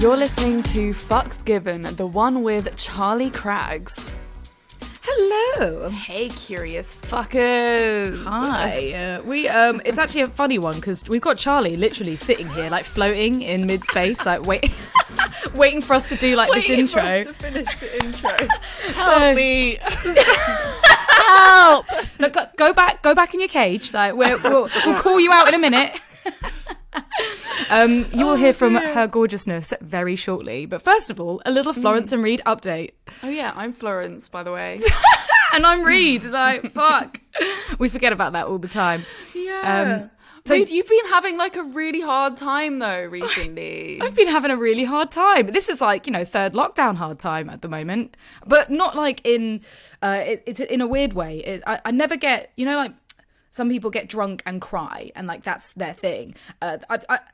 You're listening to Fucks Given, the one with Charlie Craggs. Hello. Hey, curious fuckers. Hi. It's actually a funny one because we've got Charlie literally sitting here, like floating in mid-space, like waiting for us to do like this intro. Waiting for us to finish the intro. Help me. Help. No, go back in your cage. Like we'll call you out in a minute. You will hear from her gorgeousness very shortly. But first of all, a little Florence and Reed update. Oh yeah, I'm Florence, by the way. And I'm Reed. Like, fuck. We forget about that all the time. Yeah. So Reed, you've been having like a really hard time though recently. I've been having a really hard time. This is like, third lockdown hard time at the moment. But not like in, it's in a weird way. I never get, like, some people get drunk and cry, and like that's their thing.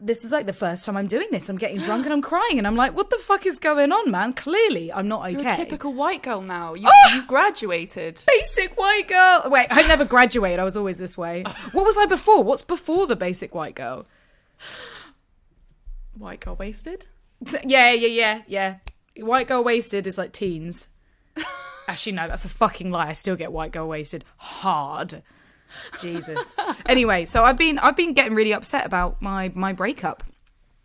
This is like the first time I'm doing this. I'm getting drunk and I'm crying, and I'm like, what the fuck is going on, man? Clearly, I'm not okay. You're a typical white girl now. You've graduated. Basic white girl. Wait, I never graduated. I was always this way. What was I before? What's before the basic white girl? White girl wasted? Yeah. White girl wasted is like teens. Actually, no, that's a fucking lie. I still get white girl wasted hard. Jesus. Anyway, so I've been getting really upset about my breakup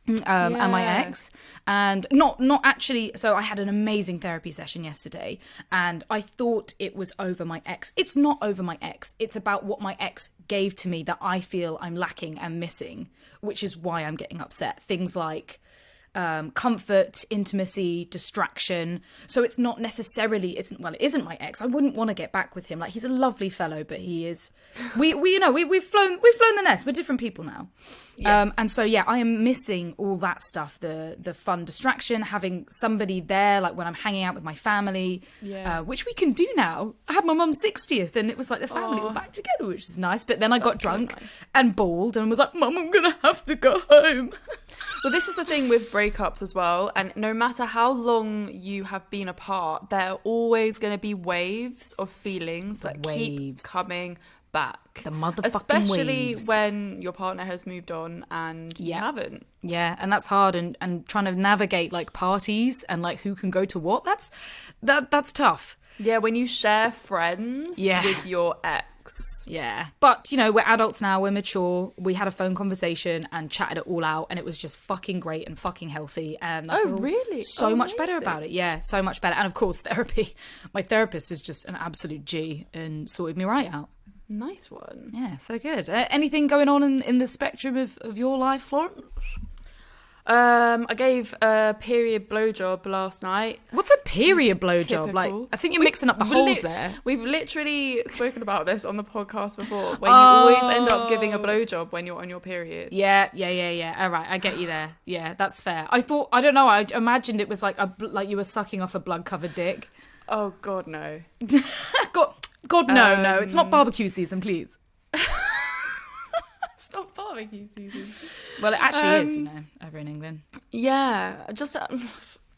and my ex, and not actually. So I had an amazing therapy session yesterday, and I thought it was over my ex. It's not over my ex. It's about what my ex gave to me that I feel I'm lacking and missing, which is why I'm getting upset. Things like comfort, intimacy, distraction. So it's not necessarily, it isn't my ex. I wouldn't want to get back with him. Like, he's a lovely fellow, but he is, we've flown the nest. We're different people now. Yes. And so, yeah, I am missing all that stuff, the fun distraction, having somebody there, like when I'm hanging out with my family, which we can do now. I had my mum's 60th and it was like the family were back together, which is nice. But then I got drunk and bawled and was like, Mum, I'm going to have to go home. Well, this is the thing with breakups as well. And no matter how long you have been apart, there are always going to be waves of feelings that keep coming back. The motherfucking Especially waves. When your partner has moved on and you haven't. Yeah, and that's hard. And trying to navigate like parties and like who can go to what, that's tough. Yeah, when you share friends with your ex. Yeah. But, we're adults now, we're mature. We had a phone conversation and chatted it all out, and it was just fucking great and fucking healthy. And I feel really? so much better about it. Yeah, so much better. And of course, therapy. My therapist is just an absolute G and sorted me right out. Nice one. Yeah, so good. Anything going on in the spectrum of your life, Florence? I gave a period blowjob last night. What's a period blowjob? Typical. Like, I think you're mixing up the holes there. We've literally spoken about this on the podcast before, where you always end up giving a blowjob when you're on your period. Yeah. All right, I get you there. Yeah, that's fair. I don't know. I imagined it was like you were sucking off a blood-covered dick. Oh God, no. God, no. It's not barbecue season, please. It's not barbecue season. Well, it actually is, over in England. Yeah, just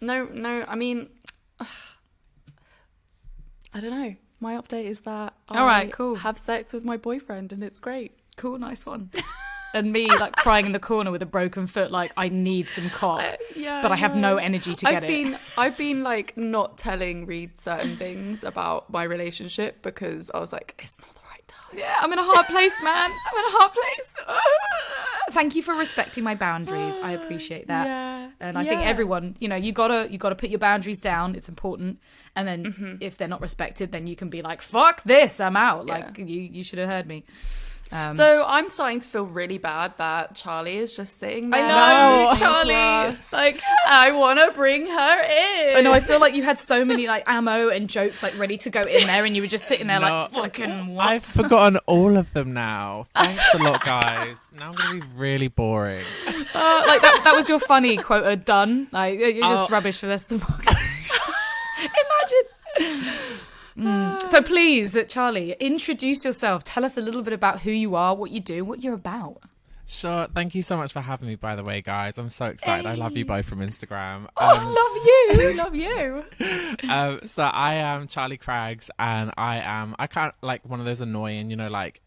no. I mean, I don't know. My update is that I have sex with my boyfriend, and it's great. Cool, nice one. And me, like, crying in the corner with a broken foot, like, I need some cock, but I have no energy to get it. I've been, like, not telling Reed certain things about my relationship because I was like, it's not the right time. Yeah, I'm in a hard place, man. I'm in a hard place. Thank you for respecting my boundaries. I appreciate that. Yeah. And I think everyone, you gotta put your boundaries down. It's important. And then if they're not respected, then you can be like, fuck this, I'm out. Yeah. Like, you should have heard me. So I'm starting to feel really bad that Charlie is just sitting there. I know, Charlie. Like, I want to bring her in. I know. I feel like you had so many like ammo and jokes like ready to go in there, and you were just sitting there like, fucking what? I've forgotten all of them now. Thanks a lot, guys. Now I'm gonna be really boring. Like that was your funny quota done. Like, you're just rubbish for the rest of the podcast. Imagine. So please, Charlie, introduce yourself. Tell us a little bit about who you are, what you do, what you're about. Sure. Thank you so much for having me, by the way, guys. I'm so excited. Hey. I love you both from Instagram. Love you. So I am Charlie Craggs, and I kind of like one of those annoying, like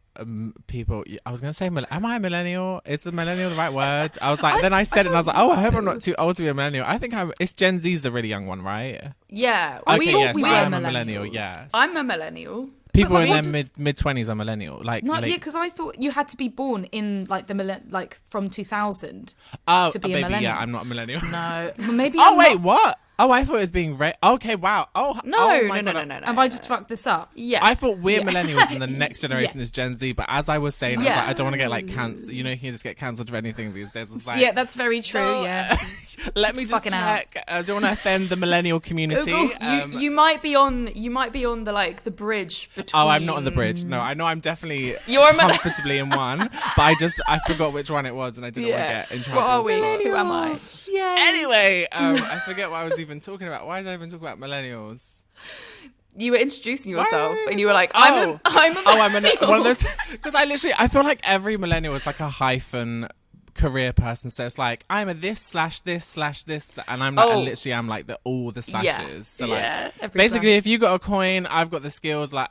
people. I was gonna say, am I a millennial? Is the millennial the right word? I was like, then I said it, and I was like, oh, I hope I'm not too old to be a millennial. I think it's Gen Z's the really young one, right? Yeah. Okay, we yes, were I am a millennial. millennials. Yes, I'm a millennial. people But, in like, their mid-20s are millennial. Like, No, late- yeah, because I thought you had to be born in like the from 2000 oh, to be a baby, millennial. yeah, I'm not a millennial. No, well, maybe. Oh I'm wait, not. what? Oh, I thought it was being okay. Wow. Oh No, oh no, my no, God. no. Have I just fucked this up? Yeah. I thought we're millennials and the next generation is Gen Z, but as I was saying, I was Yeah. like, I don't want to get like cancelled. You know, you can just get cancelled for anything these days. It's like, Yeah, that's very true. no, Yeah. let me just Fucking check. I don't want to offend the millennial community. you might be on the like the bridge between. Oh, I'm not on the bridge. No, I know I'm definitely You're comfortably in one, but I forgot which one it was, and I didn't want to get in trouble. What are we? for- Who am I? Yeah. Anyway, I forget what I was even talking about. Why did I even talk about millennials? You were introducing Why yourself, are we and you were like, talking- I'm a millennial. one of those because I feel like every millennial is like a hyphen career person, so it's like I'm a this/this/this, and I'm like I literally am like all the slashes. So like basically, if you got a coin, I've got the skills. Like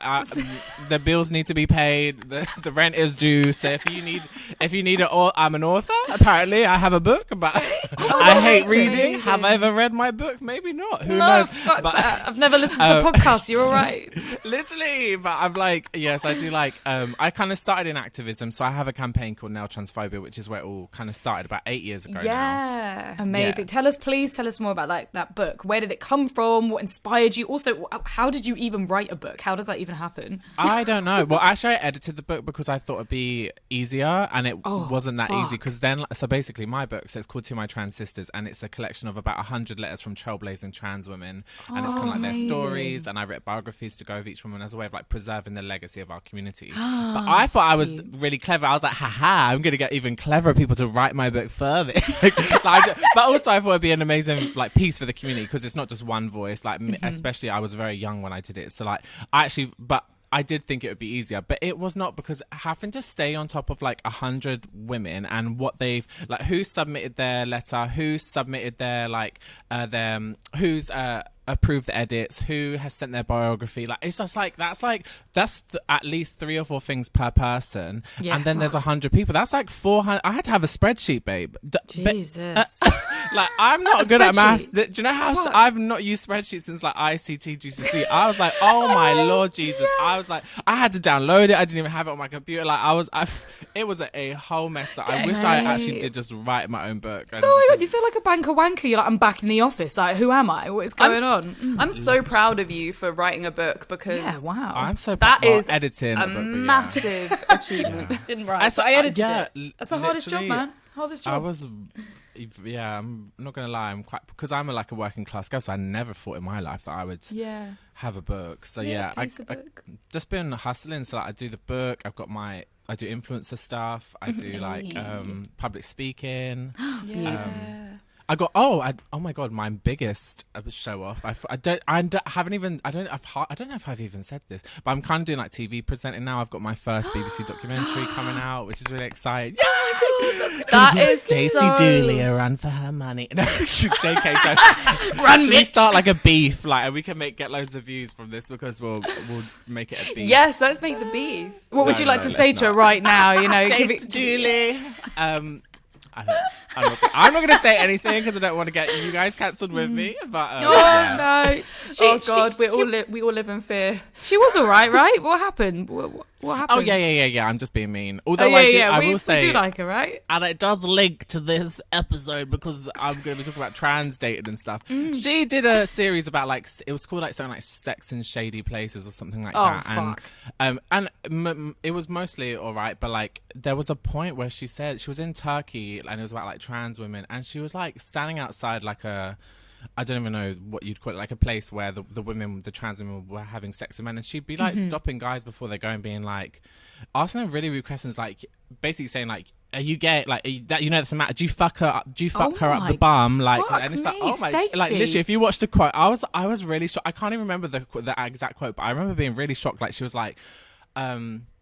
the bills need to be paid, the rent is due. So if you need I'm an author. Apparently, I have a book, but I hate reading. amazing. Have I ever read my book? Maybe not. Who No, knows? fuck But- that. I've never listened to the podcast. You're all right. Literally, but I'm like, yes, I do like, I kind of started in activism, so I have a campaign called Now Transphobia, which is where it all kind of started about 8 years ago now. Yeah. Amazing. Yeah. Please tell us more about like that book. Where did it come from? What inspired you? Also, how did you even write a book? How does that even happen? I don't know. Well, actually, I edited the book because I thought it'd be easier, and it wasn't that easy. Because then, so basically, my book, so it's called To My Trans Sisters, and it's a collection of about 100 letters from trailblazing trans women, and it's kind of like their stories, and I wrote biographies to go with each woman as a way of like preserving the legacy of our community. But I thought I was really clever. I was like, haha, I'm gonna get even cleverer people to write my book further. But also I thought it'd be an amazing like piece for the community because it's not just one voice. Like especially I was very young when I did it, so like I did think it would be easier, but it was not, because having to stay on top of like 100 women and what they've like, who submitted their letter, who submitted their like who's approved the edits, who has sent their biography, like it's just like that's at least 3 or 4 things per person, and then there's 100 people. That's like 400. I had to have a spreadsheet, babe. Jesus. Like I'm not good at maths. spreadsheet? Do you know how I've not used spreadsheets since like ICT GCSE? I was like, oh my Lord Jesus! I was like, I had to download it. I didn't even have it on my computer. Like it was a whole mess. I wish I actually did just write my own book. And Oh my god, just- you feel like a banker wanker. You're like, I'm back in the office. Like, who am I? What is going on? I'm so proud of you for writing a book because Yeah, wow. I'm so that is editing a the book, but yeah. massive achievement. Didn't write. So I edited it. That's the hardest job, literally, man. Hardest job. I was, yeah, I'm not gonna lie. I'm quite, because I'm like a working class girl, so I never thought in my life that I would Yeah. have a book. So yeah, I book. just been hustling. So like, I do the book. I do influencer stuff. I do like public speaking. I got oh my god, my biggest show off. I don't know if I've even said this, but I'm kind of doing like TV presenting now. I've got my first BBC documentary coming out, which is really exciting. That is Stacey so... Julia run for her money. No, JK, run. Should we start like a beef, like, and we can get loads of views from this because we'll make it a beef. Yes, let's make the beef. What would you like to say to her right now? You know, give Stacey it. Julie. I'm not going to say anything because I don't want to get you guys cancelled with me. But No. Oh God, we all live in fear. She was all right, right? What happened? What happened? Oh yeah. I'm just being mean. Although I will say, we do like her, right? and it does link to this episode because I'm going to be talking about trans dating and stuff. She did a series about like, it was called like something like Sex in Shady Places or something like that. Fuck. And it was mostly all right, but like there was a point where she said she was in Turkey and it was about like trans women, and she was like standing outside like I don't even know what you'd call it, like a place where the trans women were having sex with men, and she'd be like stopping guys before they go and being like, asking them really rude questions, like basically saying like, are you gay? Like, that's the matter. Do you fuck her up? Do you fuck her up the bum? Like, and it's like, oh my, Stacey. like literally, if you watch the quote, I was really shocked. I can't even remember the exact quote, but I remember being really shocked. Like she was like,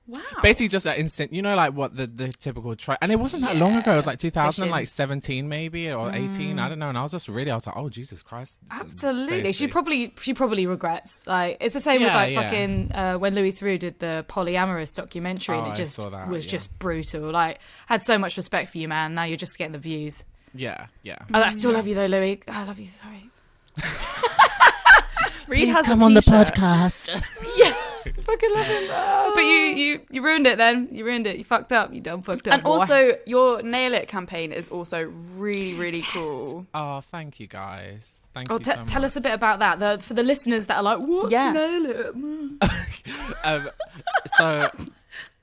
Wow. Basically just that instant, you know, like what the typical try. And it wasn't that long ago. It was like 2017 maybe, or 18. I don't know. And I was like, oh, Jesus Christ. Absolutely. She probably regrets. Like, it's the same with like fucking when Louis Theroux did the polyamorous documentary, and it just was just brutal. Like, had so much respect for you, man. Now you're just getting the views. Yeah. I still love you though, Louis. I love you, sorry. Reed Please come on the podcast. Yeah. Fucking love him. But you ruined it then. You ruined it. You fucked up. You done fucked up. And also, your Nail It campaign is also really, really cool. Oh, thank you guys. Thank you so much. Tell us a bit about that. For the listeners that are like, what's Nail It? So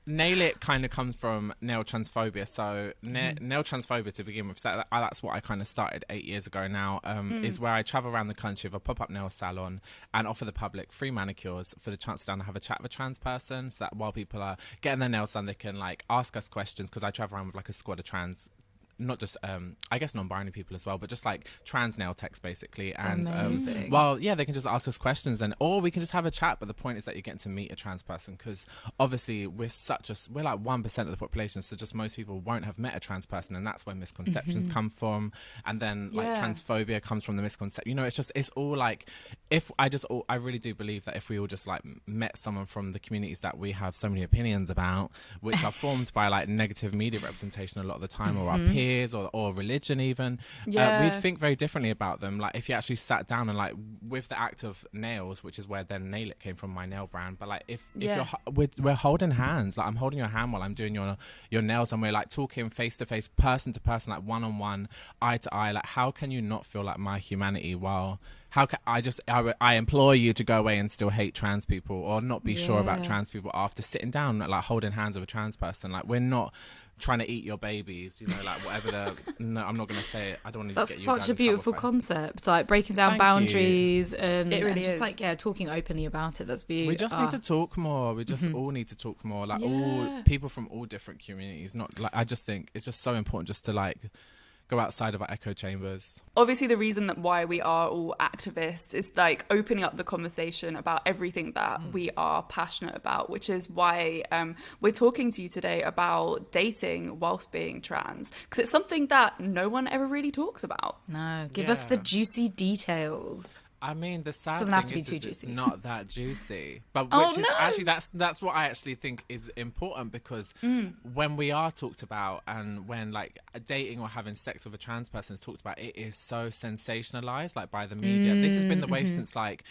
Nail It kind of comes from nail transphobia. So nail transphobia, to begin with, so that's what I kind of started 8 years ago now, is where I travel around the country with a pop-up nail salon and offer the public free manicures for the chance to have a chat with a trans person, so that while people are getting their nails done, they can like ask us questions, because I travel around with like a squad of trans, not just I guess non-binary people as well, but just like trans nail techs basically. And they can just ask us questions, or we can just have a chat. But the point is that you're getting to meet a trans person, because obviously we're like 1% of the population, so just most people won't have met a trans person, and that's where misconceptions come from. And then like transphobia comes from the misconception, you know. It's all like, I really do believe that if we all just like met someone from the communities that we have so many opinions about, which are formed by like negative media representation a lot of the time, or our peers, or religion even, we'd think very differently about them. Like if you actually sat down and like with the act of nails, which is where then Nail It came from, my nail brand, but like if we're holding hands, like I'm holding your hand while I'm doing your nails, and we're like talking face to face, person to person, like one on one, eye to eye, like how can you not feel like my humanity? While how can I implore you to go away and still hate trans people, or not be sure about trans people after sitting down like holding hands with a trans person? Like we're not trying to eat your babies, you know, like whatever no, I'm not going to say it. I don't want to get you guys in trouble. That's such a beautiful concept, like breaking down boundaries and it really just like talking openly about it. That's beautiful. We just need to talk more. We just all need to talk more, like all people from all different communities. Not like, I just think it's just so important just to like go outside of our echo chambers. Obviously, the reason that why we are all activists is like opening up the conversation about everything that we are passionate about, which is why we're talking to you today about dating whilst being trans, because it's something that no one ever really talks about. No, give us the juicy details. I mean, the sad doesn't thing have to be is too juicy. It's not that juicy, but actually that's what I actually think is important, because when we are talked about, and when like dating or having sex with a trans person is talked about, it is so sensationalized, like by the media. This has been the wave since like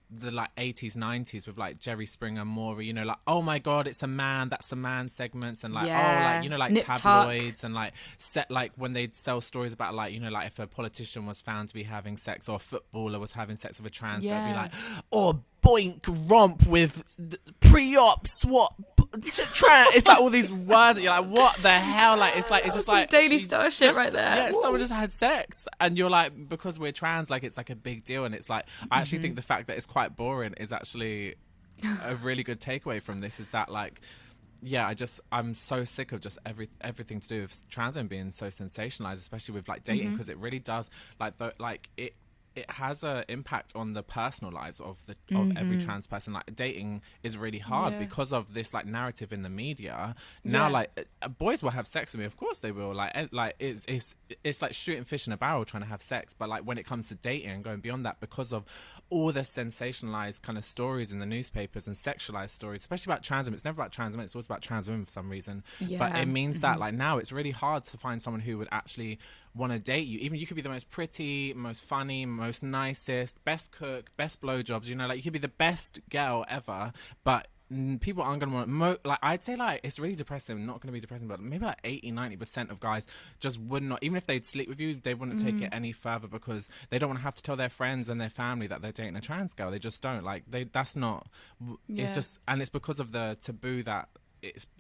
the like 80s 90s with like Jerry Springer, Maury, you know, like, oh my god, it's a man, that's a man segments, and like oh like, you know, like tabloids and like set like when they'd sell stories about like, you know, like if a politician was found to be having sex, or a footballer was having sex with a trans, they'd be like, oh boink romp with pre-op swap trans. It's like all these words, you're like, what the hell? Like it's just like Daily Star shit right there. Yeah, someone just had sex, and you're like, because we're trans, like it's like a big deal. And it's like, I actually think the fact that it's quite boring is actually a really good takeaway from this, is that like, yeah, I'm so sick of just everything to do with trans and being so sensationalized, especially with like dating, because it really does like it has an impact on the personal lives of every trans person. Like dating is really hard because of this like narrative in the media. Now like boys will have sex with me, of course they will. Like it's like shooting fish in a barrel trying to have sex. But like when it comes to dating and going beyond that, because of all the sensationalized kind of stories in the newspapers and sexualized stories, especially about trans women, it's never about trans men, it's always about trans women for some reason. But it means that like now it's really hard to find someone who would actually want to date you. Even you could be the most pretty, most funny, most nicest, best cook, best blowjobs, you know, like you could be the best girl ever, but people aren't going to want like, I'd say like it's really depressing, not going to be depressing, but maybe like 80-90% of guys just would not, even if they'd sleep with you, they wouldn't take it any further, because they don't want to have to tell their friends and their family that they're dating a trans girl. They just don't, like that's not it's just, and it's because of the taboo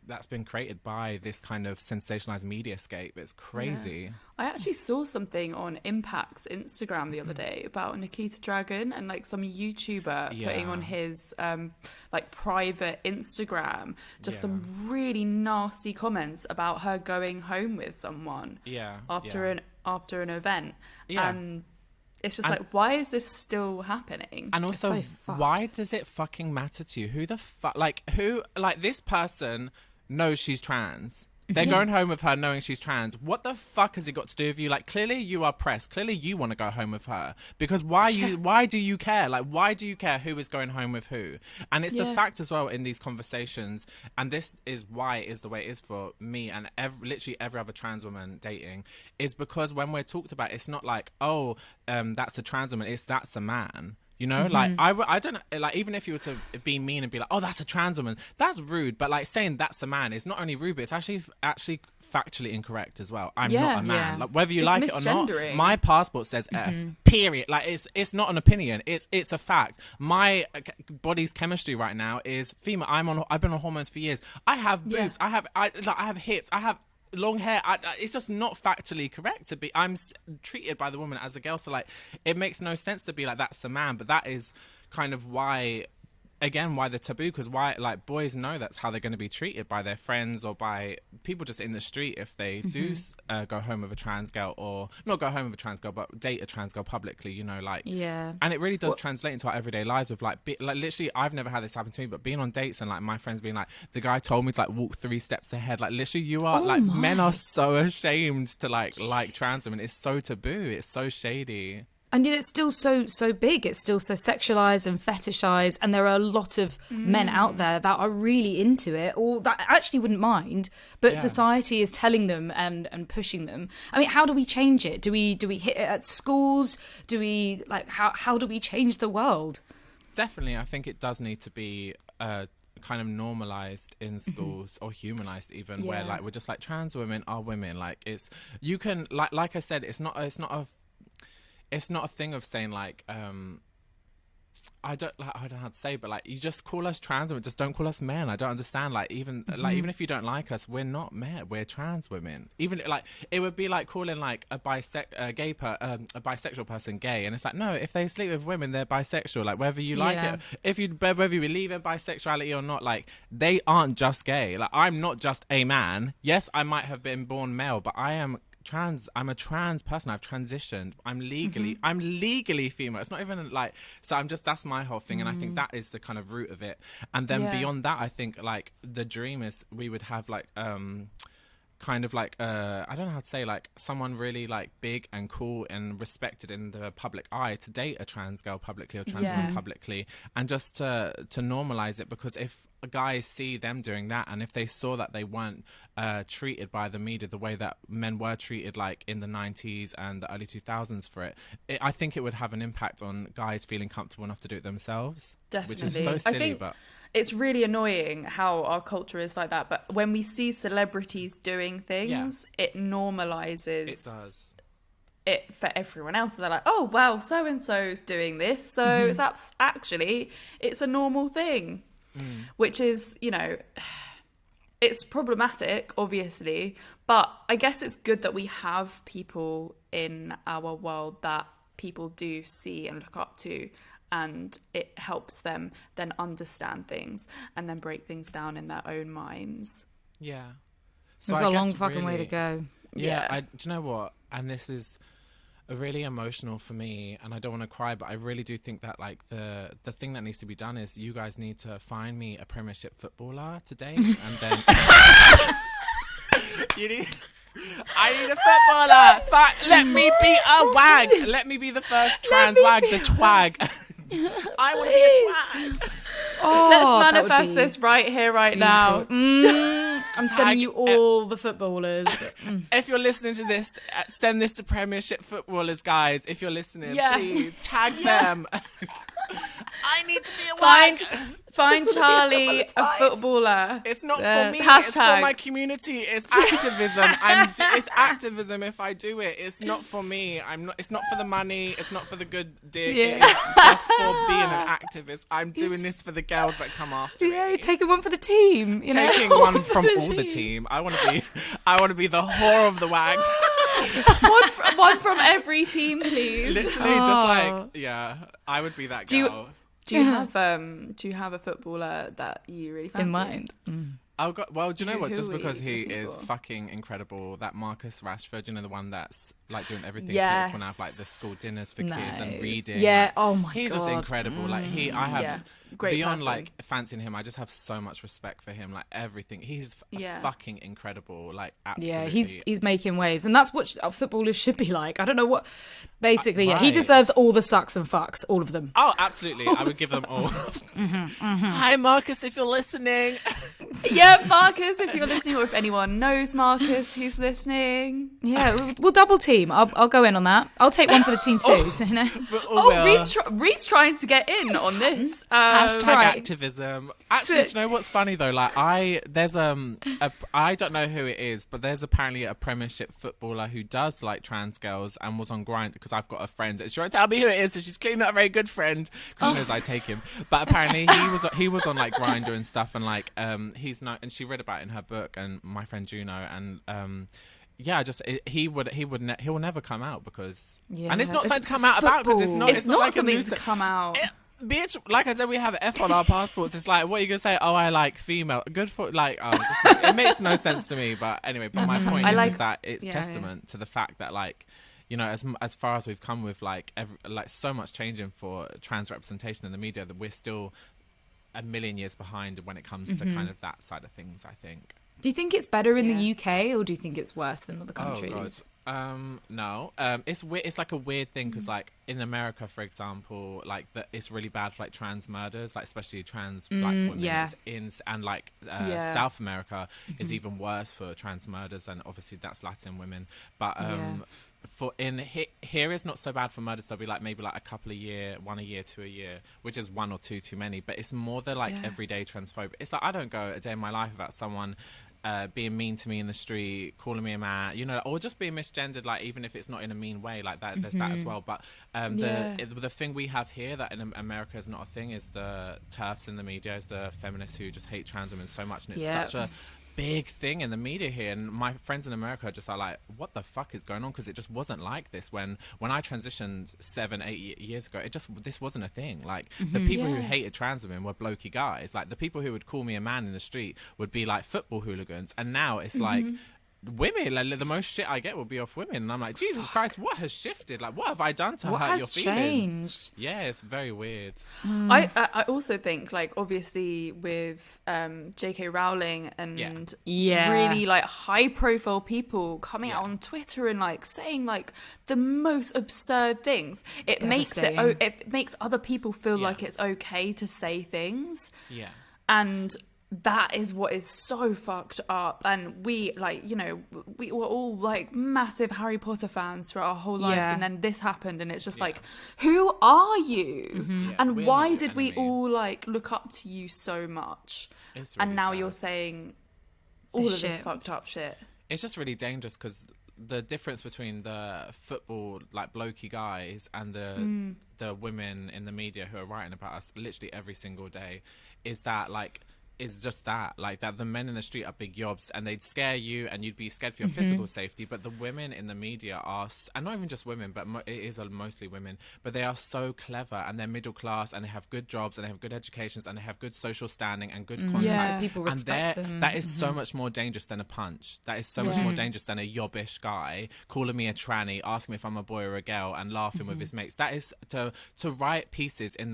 that's been created by this kind of sensationalized mediascape. It's crazy. I actually saw something on Impact's Instagram the other day about Nikita Dragon, and like some YouTuber putting on his like private Instagram just some really nasty comments about her going home with someone after an event. And It's just like, why is this still happening? And also, so why does it fucking matter to you? Who the fuck, like, who, like, this person knows she's trans. They're going home with her knowing she's trans. What the fuck has it got to do with you? Like, clearly you are pressed. Clearly you want to go home with her. Because why do you care? Like, why do you care who is going home with who? And it's the fact as well in these conversations, and this is why it is the way it is for me and literally every other trans woman dating, is because when we're talked about, it's not like, oh, that's a trans woman. It's that's a man. You know, like, I don't know, like, even if you were to be mean and be like, oh, that's a trans woman, that's rude. But, like, saying that's a man is not only rude, but it's actually factually incorrect as well. I'm not a man. Yeah. Like, whether you It's like it or not, misgendering. my passport says F, period. Like, it's not an opinion. It's a fact. My body's chemistry right now is female. I've been on hormones for years. I have boobs. I have hips. I have long hair. It's just not factually correct to be. I'm treated by the woman as a girl, so like it makes no sense to be like that's a man. But that is kind of why the taboo, because why, like, boys know that's how they're going to be treated by their friends or by people just in the street if they do go home with a trans girl, or not go home with a trans girl but date a trans girl publicly, you know, like, and it really does translate into our everyday lives with like literally, I've never had this happen to me, but being on dates and like my friends being like, the guy told me to like walk 3 steps ahead, like literally you are men are so ashamed to like trans women. It's so taboo, it's so shady. And yet it's still so big. It's still so sexualized and fetishized. And there are a lot of men out there that are really into it, or that actually wouldn't mind. But society is telling them and pushing them. I mean, how do we change it? Do we hit it at schools? Do we, like, how do we change the world? Definitely, I think it does need to be kind of normalized in schools, or humanized even, where like we're just like, trans women are women. Like, it's, you can, like I said, it's not a thing of saying like I don't know how to say, but like, you just call us trans women, just don't call us men. I don't understand. Like, even even if you don't like us, we're not men, we're trans women. Even like, it would be like calling like a bisexual person gay, and it's like, no, if they sleep with women, they're bisexual. Like, whether you like it, whether you believe in bisexuality or not, like, they aren't just gay. Like, I'm not just a man. Yes, I might have been born male, but I am trans. I'm a trans person. I've transitioned. I'm legally female. It's not even like, so that's my whole thing. And I think that is the kind of root of it. And then beyond that, I think like the dream is we would have like kind of like I don't know how to say, like someone really like big and cool and respected in the public eye to date a trans girl publicly or trans woman publicly, and just to normalize it. Because if guys see them doing that, and if they saw that they weren't treated by the media the way that men were treated like in the 90s and the early 2000s for it, I think it would have an impact on guys feeling comfortable enough to do it themselves. Definitely. Which is so silly, but it's really annoying how our culture is like that. But when we see celebrities doing things, it normalizes. It does. It for everyone else. So they're like, oh, well, so-and-so's doing this. So it's actually, it's a normal thing. Which is, you know, it's problematic, obviously. But I guess it's good that we have people in our world that people do see and look up to. And it helps them then understand things and then break things down in their own minds. Yeah. So we've got a long fucking way to go. Yeah. Do you know what? And this is really emotional for me, and I don't want to cry, but I really do think that like the thing that needs to be done is you guys need to find me a Premiership footballer today, and then I need a footballer. Let me be a WAG. Let me be the first trans WAG, the TWAG. I want to be a TWAG. Oh, let's manifest this right here, right now. I'm sending you all the footballers. If you're listening to this, send this to Premiership footballers, guys. If you're listening, please tag them. I need to be a WAG. Find Charlie a footballer. It's not for me. It's for my community. It's activism. It's activism. If I do it, it's not for me. It's not for the money. It's not for the good dick. It's just for being an activist. I'm doing this for the girls that come after me. Yeah, taking one for the team. You know? Taking one from all the team. I want to be the whore of the WAGs. one from every team, please. Literally, just like I would be that girl. Do you have a footballer that you really fancy? In mind? Oh God! Well, do you know what? Just Who because are he we is looking for? fucking incredible, that Marcus Rashford, you know, the one that's like doing everything Yes. political now, like the school dinners for kids and Nice. reading. Yeah. like, Oh my he's God. just incredible. Like I have Yeah. Great beyond person. like fancying him, I just have so much respect for him. Like everything, he's Yeah. fucking incredible. Like absolutely. Yeah, he's making waves, and that's what footballers should be like. I don't know what. Basically, yeah, he right. deserves all the sucks and fucks, all of them. Oh, absolutely! I would give them all. Hi, Marcus, if you're listening. Yeah, Marcus, if you're listening, or if anyone knows Marcus who's listening. Yeah, we'll double team. I'll go in on that. I'll take one for the team too. So, you know. Reed's trying to get in on this. Hashtag right. activism. Actually, do you know what's funny though? Like there's I don't know who it is, but there's apparently a Premiership footballer who does like trans girls and was on Grind because I've got a friend. And she won't tell me who it is, so she's clearly not a very good friend because she knows I take him. But apparently he was on like Grindr and stuff, and like he's not. And she read about it in her book, and my friend Juno, and yeah, he will never come out because and it's not something to come out about because it's not like something a to come out. Bitch, like I said, we have an F on our passports. It's like, what are you gonna say? Oh, I like female. Good for like. Oh, it makes no sense to me. But anyway, but my point is that it's testament to the fact that like, you know, as far as we've come with like so much changing for trans representation in the media, that we're still a million years behind when it comes to kind of that side of things, I think. Do you think it's better in the UK, or do you think it's worse than other countries? Oh, God. No. It's weird. It's like a weird thing because, like, in America, for example, like it's really bad for like trans murders, like especially trans black women. yeah. And like South America is even worse for trans murders, and obviously that's Latin women. But here is not so bad for murders. There'll be like maybe like a couple a year, 1 a year, 2 a year, which is 1 or 2 too many. But it's more the like everyday transphobia. It's like I don't go a day in my life without someone being mean to me in the street, calling me a man, you know, or just being misgendered, like even if it's not in a mean way, like that. There's that as well. But the thing we have here that in America is not a thing is the TERFs in the media, is the feminists who just hate trans women so much, and it's such a big thing in the media here. And my friends in America just are like, what the fuck is going on? Because it just wasn't like this when I transitioned 7-8 years ago. This wasn't a thing. Like the people who hated trans women were blokey guys. Like the people who would call me a man in the street would be like football hooligans, and now it's like women, like the most shit I get will be off women, and I'm like, Jesus Christ, what has shifted? Like, what have I done to hurt your feelings? Changed? Yeah, it's very weird. I also think, like, obviously with J.K. Rowling and really like high profile people coming out on Twitter and like saying like the most absurd things, it makes other people feel like it's okay to say things. Yeah. And that is what is so fucked up. And we, like, you know, we were all like massive Harry Potter fans throughout our whole lives, and then this happened, and it's just like, who are you? And why did we all like look up to you so much? Really and now sad. You're saying all of this fucked up shit. It's just really dangerous because the difference between the football like blokey guys and the women in the media who are writing about us literally every single day is that like is just that, like, that the men in the street are big yobs and they'd scare you and you'd be scared for your physical safety, but the women in the media are, and not even just women, but it is mostly women, but they are so clever and they're middle class and they have good jobs and they have good educations and they have good social standing and good contacts. So people respect them. That is so much more dangerous than a punch. That is so much more dangerous than a yobbish guy calling me a tranny, asking me if I'm a boy or a girl and laughing with his mates. That is to write pieces in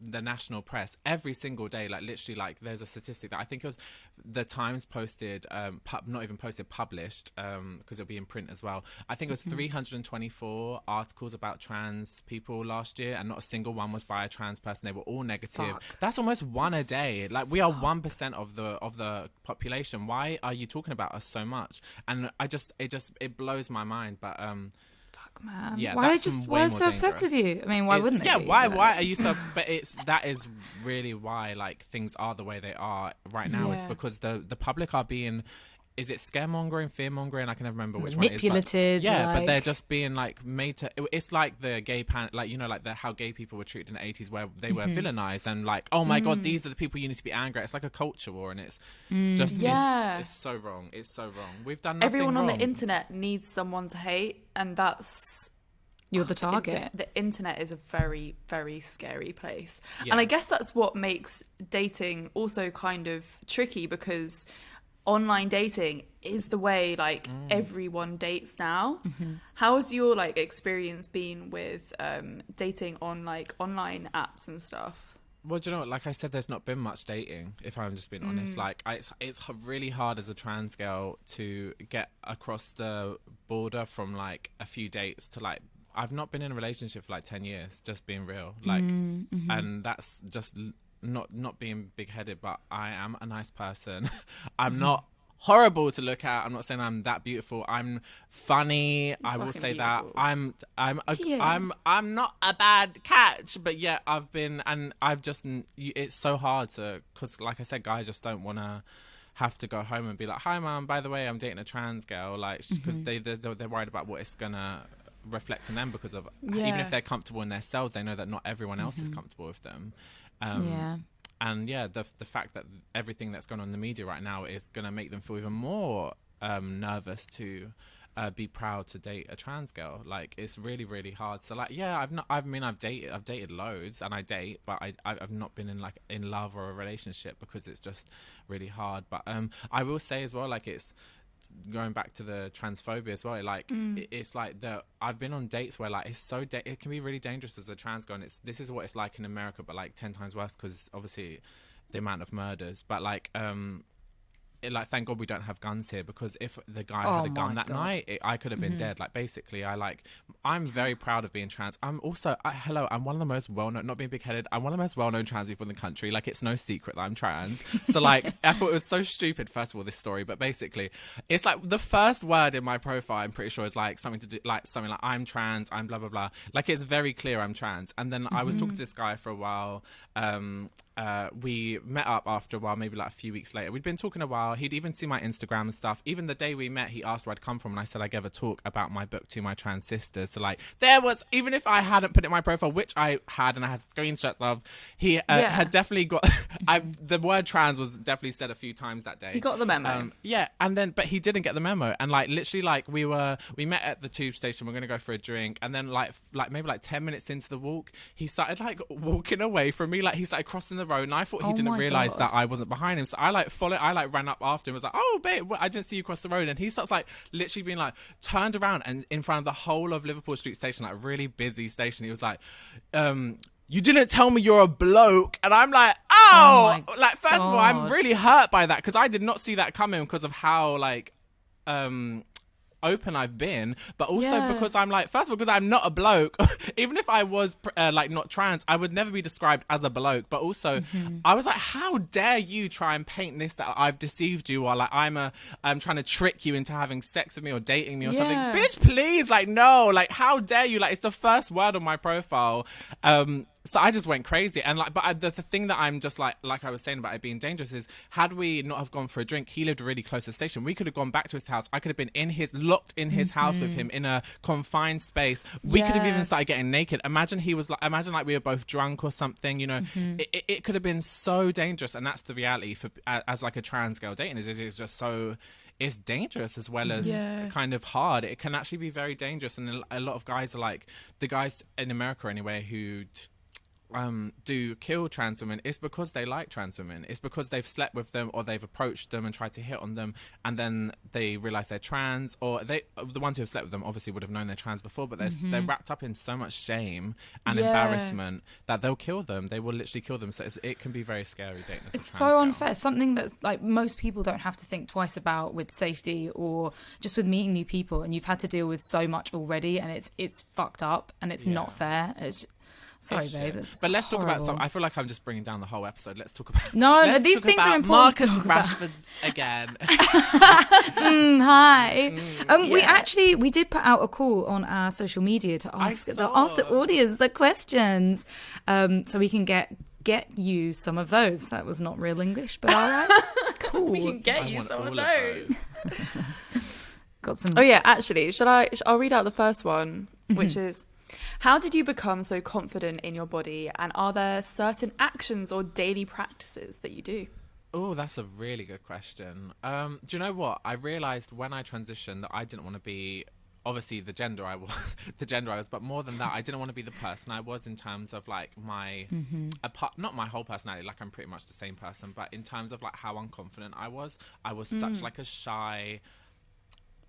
the national press every single day, like literally, like there's a statistic that I think it was the Times posted, not even posted, published, because it'll be in print as well. I think it was 324 articles about trans people last year, and not a single one was by a trans person. They were all negative. Fuck. That's almost one a day. Like we are 1% of the population. Why are you talking about us so much? And it blows my mind. But man, yeah, why are so obsessed with you? I mean, why wouldn't they? Yeah, be? why are you so? But that is really why like things are the way they are right now. Is because the public are being, is it scaremongering, fearmongering? I can never remember which manipulated. One it is. But they're just being like made to. It's like the gay like you know, like how gay people were treated in the 80s, where they were villainized and like, oh my god, these are the people you need to be angry at. It's like a culture war, and it's just it's so wrong. It's so wrong. We've done nothing Everyone on wrong. the internet needs someone to hate, and that's You're the target. The internet is a very, very scary place. Yeah. And I guess that's what makes dating also kind of tricky, because online dating is the way like everyone dates now. How has your like experience been with dating on like online apps and stuff? Well, do you know what? Like I said, there's not been much dating, if I'm just being honest. Like, it's really hard as a trans girl to get across the border from, like, a few dates to, like, I've not been in a relationship for, like, 10 years, just being real. Like, and that's just not being big-headed, but I am a nice person. I'm not horrible to look at. I'm not saying I'm that beautiful. I'm funny. I will say beautiful. that I'm not a bad catch, but yeah, it's so hard to, because like I said, guys just don't want to have to go home and be like, hi mom, by the way, I'm dating a trans girl, like, because they're worried about what it's gonna reflect on them, because of even if they're comfortable in themselves, they know that not everyone else is comfortable with them. And yeah, the fact that everything that's going on in the media right now is going to make them feel even more nervous to be proud to date a trans girl. Like, it's really, really hard. So like, yeah, I've dated loads, and I date, but I've not been in love or a relationship, because it's just really hard. But I will say as well, like, it's going back to the transphobia as well, like it's like I've been on dates where like it can be really dangerous as a trans girl, and this is what it's like in America, but like 10 times worse, because obviously the amount of murders. But like like, thank God we don't have guns here, because if the guy had a gun that night, I could have been dead. Like, basically, I'm very proud of being trans. I'm also, I'm one of the most well-known, not being big-headed, I'm one of the most well-known trans people in the country. Like, it's no secret that I'm trans. So, like, I thought it was so stupid, first of all, this story, but basically, it's like the first word in my profile, I'm pretty sure, is like something like I'm trans, I'm blah, blah, blah. Like, it's very clear I'm trans. And then I was talking to this guy for a while. We met up after a while, maybe like a few weeks later. We'd been talking a while. He'd even seen my Instagram and stuff. Even the day we met, he asked where I'd come from, and I said I gave a talk about my book to my trans sisters. So like, there was, even if I hadn't put it in my profile, which I had, and I had screenshots of, he had definitely got the word trans was definitely said a few times that day. He got the memo. But he didn't get the memo. And like, literally, like, we met at the tube station. We're gonna go for a drink, and then like maybe like 10 minutes into the walk, he started like walking away from me. Like, he started crossing the road, and I thought he didn't realize that I wasn't behind him. So I ran up after him, was like, oh babe, I didn't see you cross the road. And he starts like literally being like turned around, and in front of the whole of Liverpool Street Station, like a really busy station, he was like, you didn't tell me you're a bloke. And I'm like, like, first of all, I'm really hurt by that, because I did not see that coming, because of how like open I've been, but also because I'm like, first of all, because I'm not a bloke. Even if I was like not trans, I would never be described as a bloke. But also I was like, how dare you try and paint this that I've deceived you, or like I'm trying to trick you into having sex with me or dating me or something. Bitch, please, like, no, like, how dare you? Like, it's the first word on my profile. So I just went crazy. And like, but the thing that I'm just like I was saying about it being dangerous is, had we not have gone for a drink, he lived really close to the station. We could have gone back to his house. I could have been locked in his house with him in a confined space. We could have even started getting naked. Imagine like we were both drunk or something, you know. It could have been so dangerous. And that's the reality for as like a trans girl dating is just so, it's dangerous as well as kind of hard. It can actually be very dangerous. And a lot of guys are like, the guys in America anyway who do kill trans women, it's because they like trans women. It's because they've slept with them, or they've approached them and tried to hit on them, and then they realize they're trans, or the ones who have slept with them obviously would have known they're trans before, but they're wrapped up in so much shame and embarrassment that they'll kill them. They will literally kill them. So it can be very scary dating as a trans so girl. unfair. Something that like most people don't have to think twice about with safety, or just with meeting new people, and you've had to deal with so much already, and it's fucked up, and it's not fair. It's just, sorry, babe. But let's talk about some. I feel like I'm just bringing down the whole episode. Let's talk about. No, these things are important. Marcus Rashford's again. Hi. We did put out a call on our social media to ask the audience the questions, so we can get you some of those. That was not real English, but all right. Cool. We can get you some of those. Got some. Oh yeah, actually, I'll read out the first one, which is, how did you become so confident in your body, and are there certain actions or daily practices that you do? Oh, that's a really good question. Do you know what? I realised when I transitioned that I didn't want to be obviously the gender I was, but more than that, I didn't want to be the person I was in terms of like my not my whole personality, like I'm pretty much the same person, but in terms of like how unconfident I was such like a shy,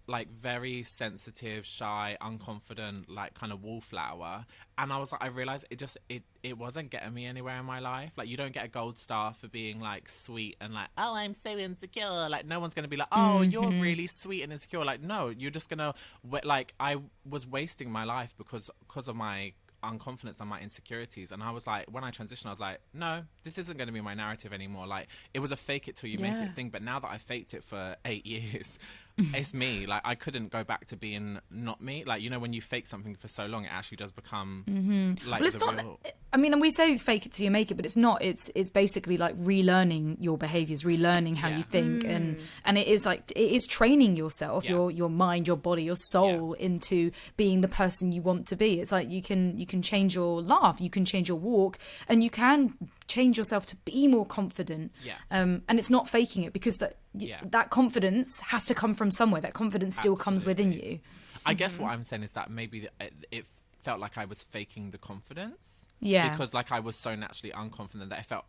like very sensitive, shy, unconfident, like kind of wallflower. And I was like, I realized it wasn't getting me anywhere in my life. Like, you don't get a gold star for being like sweet and like, oh, I'm so insecure. Like, no one's gonna be like, oh, you're really sweet and insecure. Like, no, you're just gonna like, I was wasting my life because of my unconfidence and my insecurities. And I was like, when I transitioned, I was like, no, this isn't going to be my narrative anymore. Like, it was a fake it till you make it thing, but now that I faked it for 8 years, it's me. Like, I couldn't go back to being not me. Like, you know, when you fake something for so long, it actually does become like, well, it's not real. I mean, and we say fake it till you make it, but it's not. It's basically like relearning your behaviors, relearning how you think, and it is like, it is training yourself, your mind, your body, your soul into being the person you want to be. It's like you can change your laugh, you can change your walk, and you can change yourself to be more confident. And it's not faking it, because that confidence has to come from somewhere. That confidence still comes within you. I guess what I'm saying is that maybe it felt like I was faking the confidence. Because like I was so naturally unconfident that it felt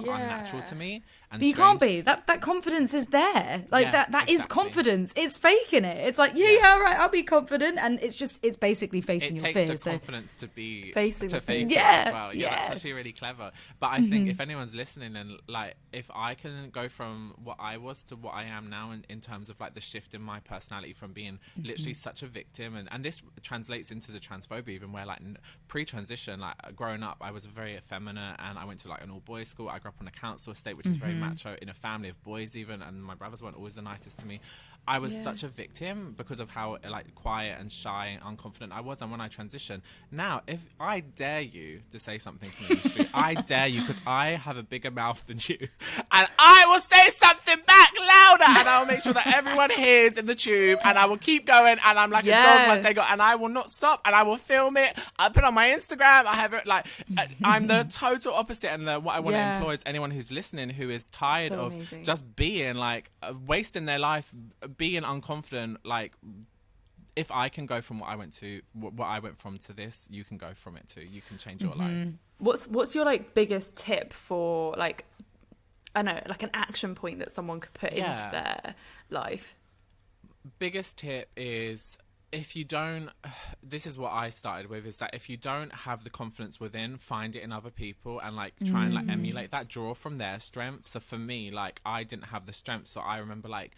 unnatural to me. And but you can't be. That confidence is there. Like that is confidence. It's faking it. It's like right, I'll be confident, and it's basically facing your fears. It takes the confidence to be facing to fake it as well. That's actually really clever. But I think if anyone's listening, and like if I can go from what I was to what I am now in terms of like the shift in my personality from being literally such a victim, and this translates into the transphobia even, where like pre-transition, like growing up, I was very effeminate, and I went to like an all-boys school. I grew up on a council estate, which is very macho, in a family of boys even, and my brothers weren't always the nicest to me. I was such a victim because of how like quiet and shy and unconfident I was. And when I transitioned, now if I dare you to say something to me in the street, I dare you, because I have a bigger mouth than you, and I will say something back louder, and I will make sure that everyone hears in the tube, and I will keep going, and I'm like a dog once they go, and I will not stop, and I will film it. I put it on my Instagram. I have it like I'm the total opposite, and what I want to employ is anyone who's listening who is tired of just being like wasting their life being unconfident. Like, if I can go from what I went from to this, you can go from it too. You can change your life. What's your like biggest tip for like, I don't know, like an action point that someone could put into their life? Biggest tip is, if you don't, this is what I started with, is that if you don't have the confidence within, find it in other people, and like try and like emulate that, draw from their strengths. So for me, like I didn't have the strength, so I remember like,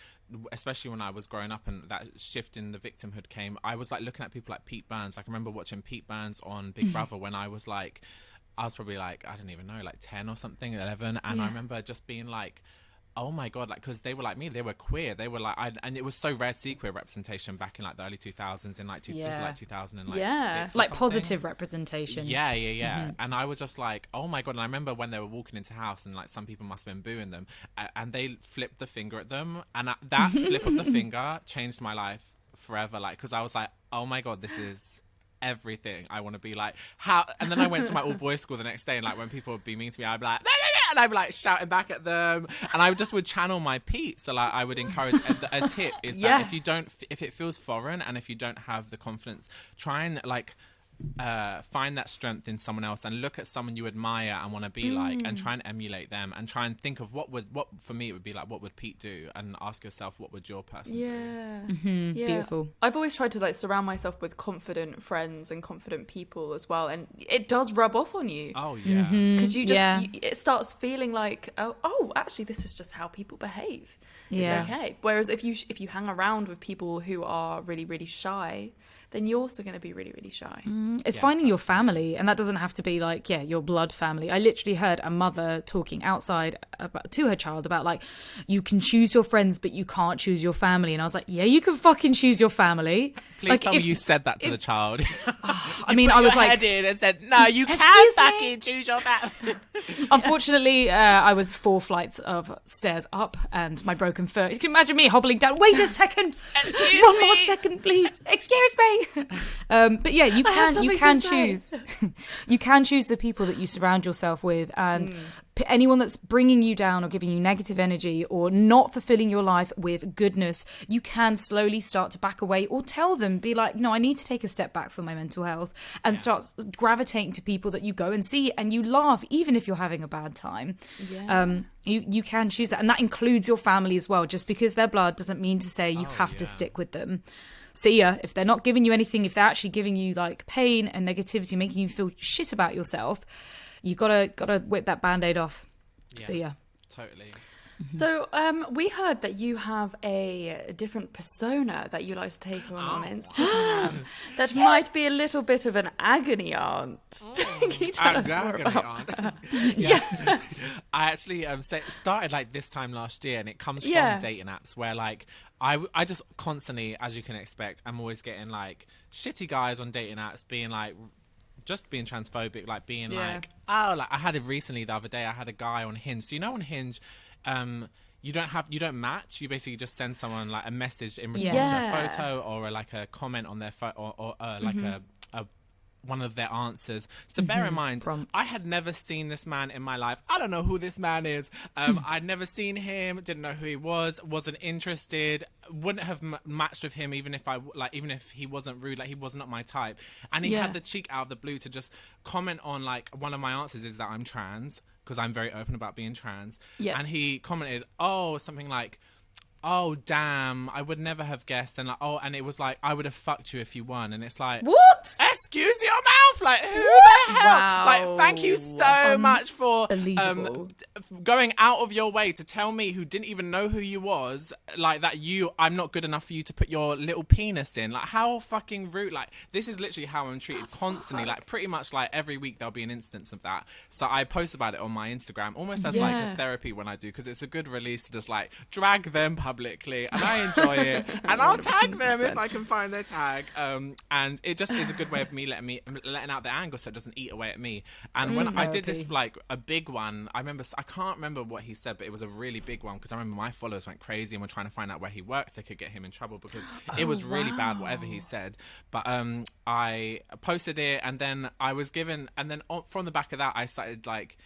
especially when I was growing up and that shift in the victimhood came, I was like looking at people like Pete Burns. Like I remember watching Pete Burns on Big Brother when I was probably like, I don't even know, like 10 or something, 11, and I remember just being like, oh my god, like, because they were like me, they were queer, they were like, and it was so rare to see queer representation back in like the early 2000s, in like this is like 2006 like positive representation. And I was just like, oh my god. And I remember when they were walking into house, and like some people must have been booing them, and they flipped the finger at them, and that flip of the finger changed my life forever. Like, because I was like, oh my god, this is everything I want to be like. How? And then I went to my all boys school the next day, and like when people would be mean to me, I'd be like, and I'd be like shouting back at them, and I would channel my Pete. So like I would encourage a tip is that if it feels foreign, and if you don't have the confidence, try and like find that strength in someone else, and look at someone you admire and want to be like, and try and emulate them, and try and think of what for me it would be like, what would Pete do, and ask yourself, what would your person do. Beautiful. I've always tried to like surround myself with confident friends and confident people as well, and it does rub off on you. Because you just it starts feeling like, oh actually this is just how people behave. It's okay. Whereas if you hang around with people who are really, really shy, then you're also going to be really, really shy. It's finding your family, and that doesn't have to be like, your blood family. I literally heard a mother talking outside to her child about like, you can choose your friends, but you can't choose your family. And I was like, yeah, you can fucking choose your family. Please like, tell me you said that to the child. I mean, I was like, head in and said, no, you can fucking choose your family. Unfortunately, I was 4 flights of stairs up, and my broken foot. You can imagine me hobbling down. Wait a second, just one more second, please. Excuse me. But yeah, you can choose. You can choose the people that you surround yourself with, and anyone that's bringing you down or giving you negative energy or not fulfilling your life with goodness, you can slowly start to back away, or tell them, be like, no, I need to take a step back for my mental health, and start gravitating to people that you go and see and you laugh, even if you're having a bad time. You can choose that, and that includes your family as well. Just because they're blood doesn't mean to say you have to stick with them. See ya. If they're not giving you anything, if they're actually giving you like pain and negativity, making you feel shit about yourself, you gotta whip that band-aid off. See ya. Totally. So we heard that you have a different persona that you like to take on Instagram that might be a little bit of an agony aunt. Can you tell us more about that? I actually started like this time last year, and it comes from dating apps where like I just constantly, as you can expect, I'm always getting like shitty guys on dating apps being like, just being transphobic, like being like, oh, like I had it recently the other day. I had a guy on Hinge. So you know on Hinge, you don't match. You basically just send someone like a message in response to a photo, or like a comment on their photo, or like a one of their answers. So bear in mind, I had never seen this man in my life. I don't know who this man is. I'd never seen him, didn't know who he was, wasn't interested, wouldn't have matched with him even if he wasn't rude, like he was not my type. And he had the cheek out of the blue to just comment on like, one of my answers is that I'm trans, because I'm very open about being trans. And he commented, something like, oh damn, I would never have guessed, and like, and it was like, I would have fucked you if you won. And it's like, what? Excuse your mouth, like who the hell? Wow. Like, thank you so much for going out of your way to tell me, who didn't even know who you was, like that I'm not good enough for you to put your little penis in. Like, how fucking rude. Like, this is literally how I'm treated constantly. Like, pretty much like every week there'll be an instance of that. So I post about it on my Instagram, almost as like a therapy when I do, because it's a good release to just like drag them publicly, and I enjoy it. And I'll tag them if I can find their tag. And it just is a good way of me letting out the anger, so it doesn't eat away at me. And when I did this, like a big one, I can't remember what he said, but it was a really big one, because I remember my followers went crazy and were trying to find out where he works. They could get him in trouble, because it was really bad, whatever he said. But I posted it, and then I was given, and then from the back of that, I started like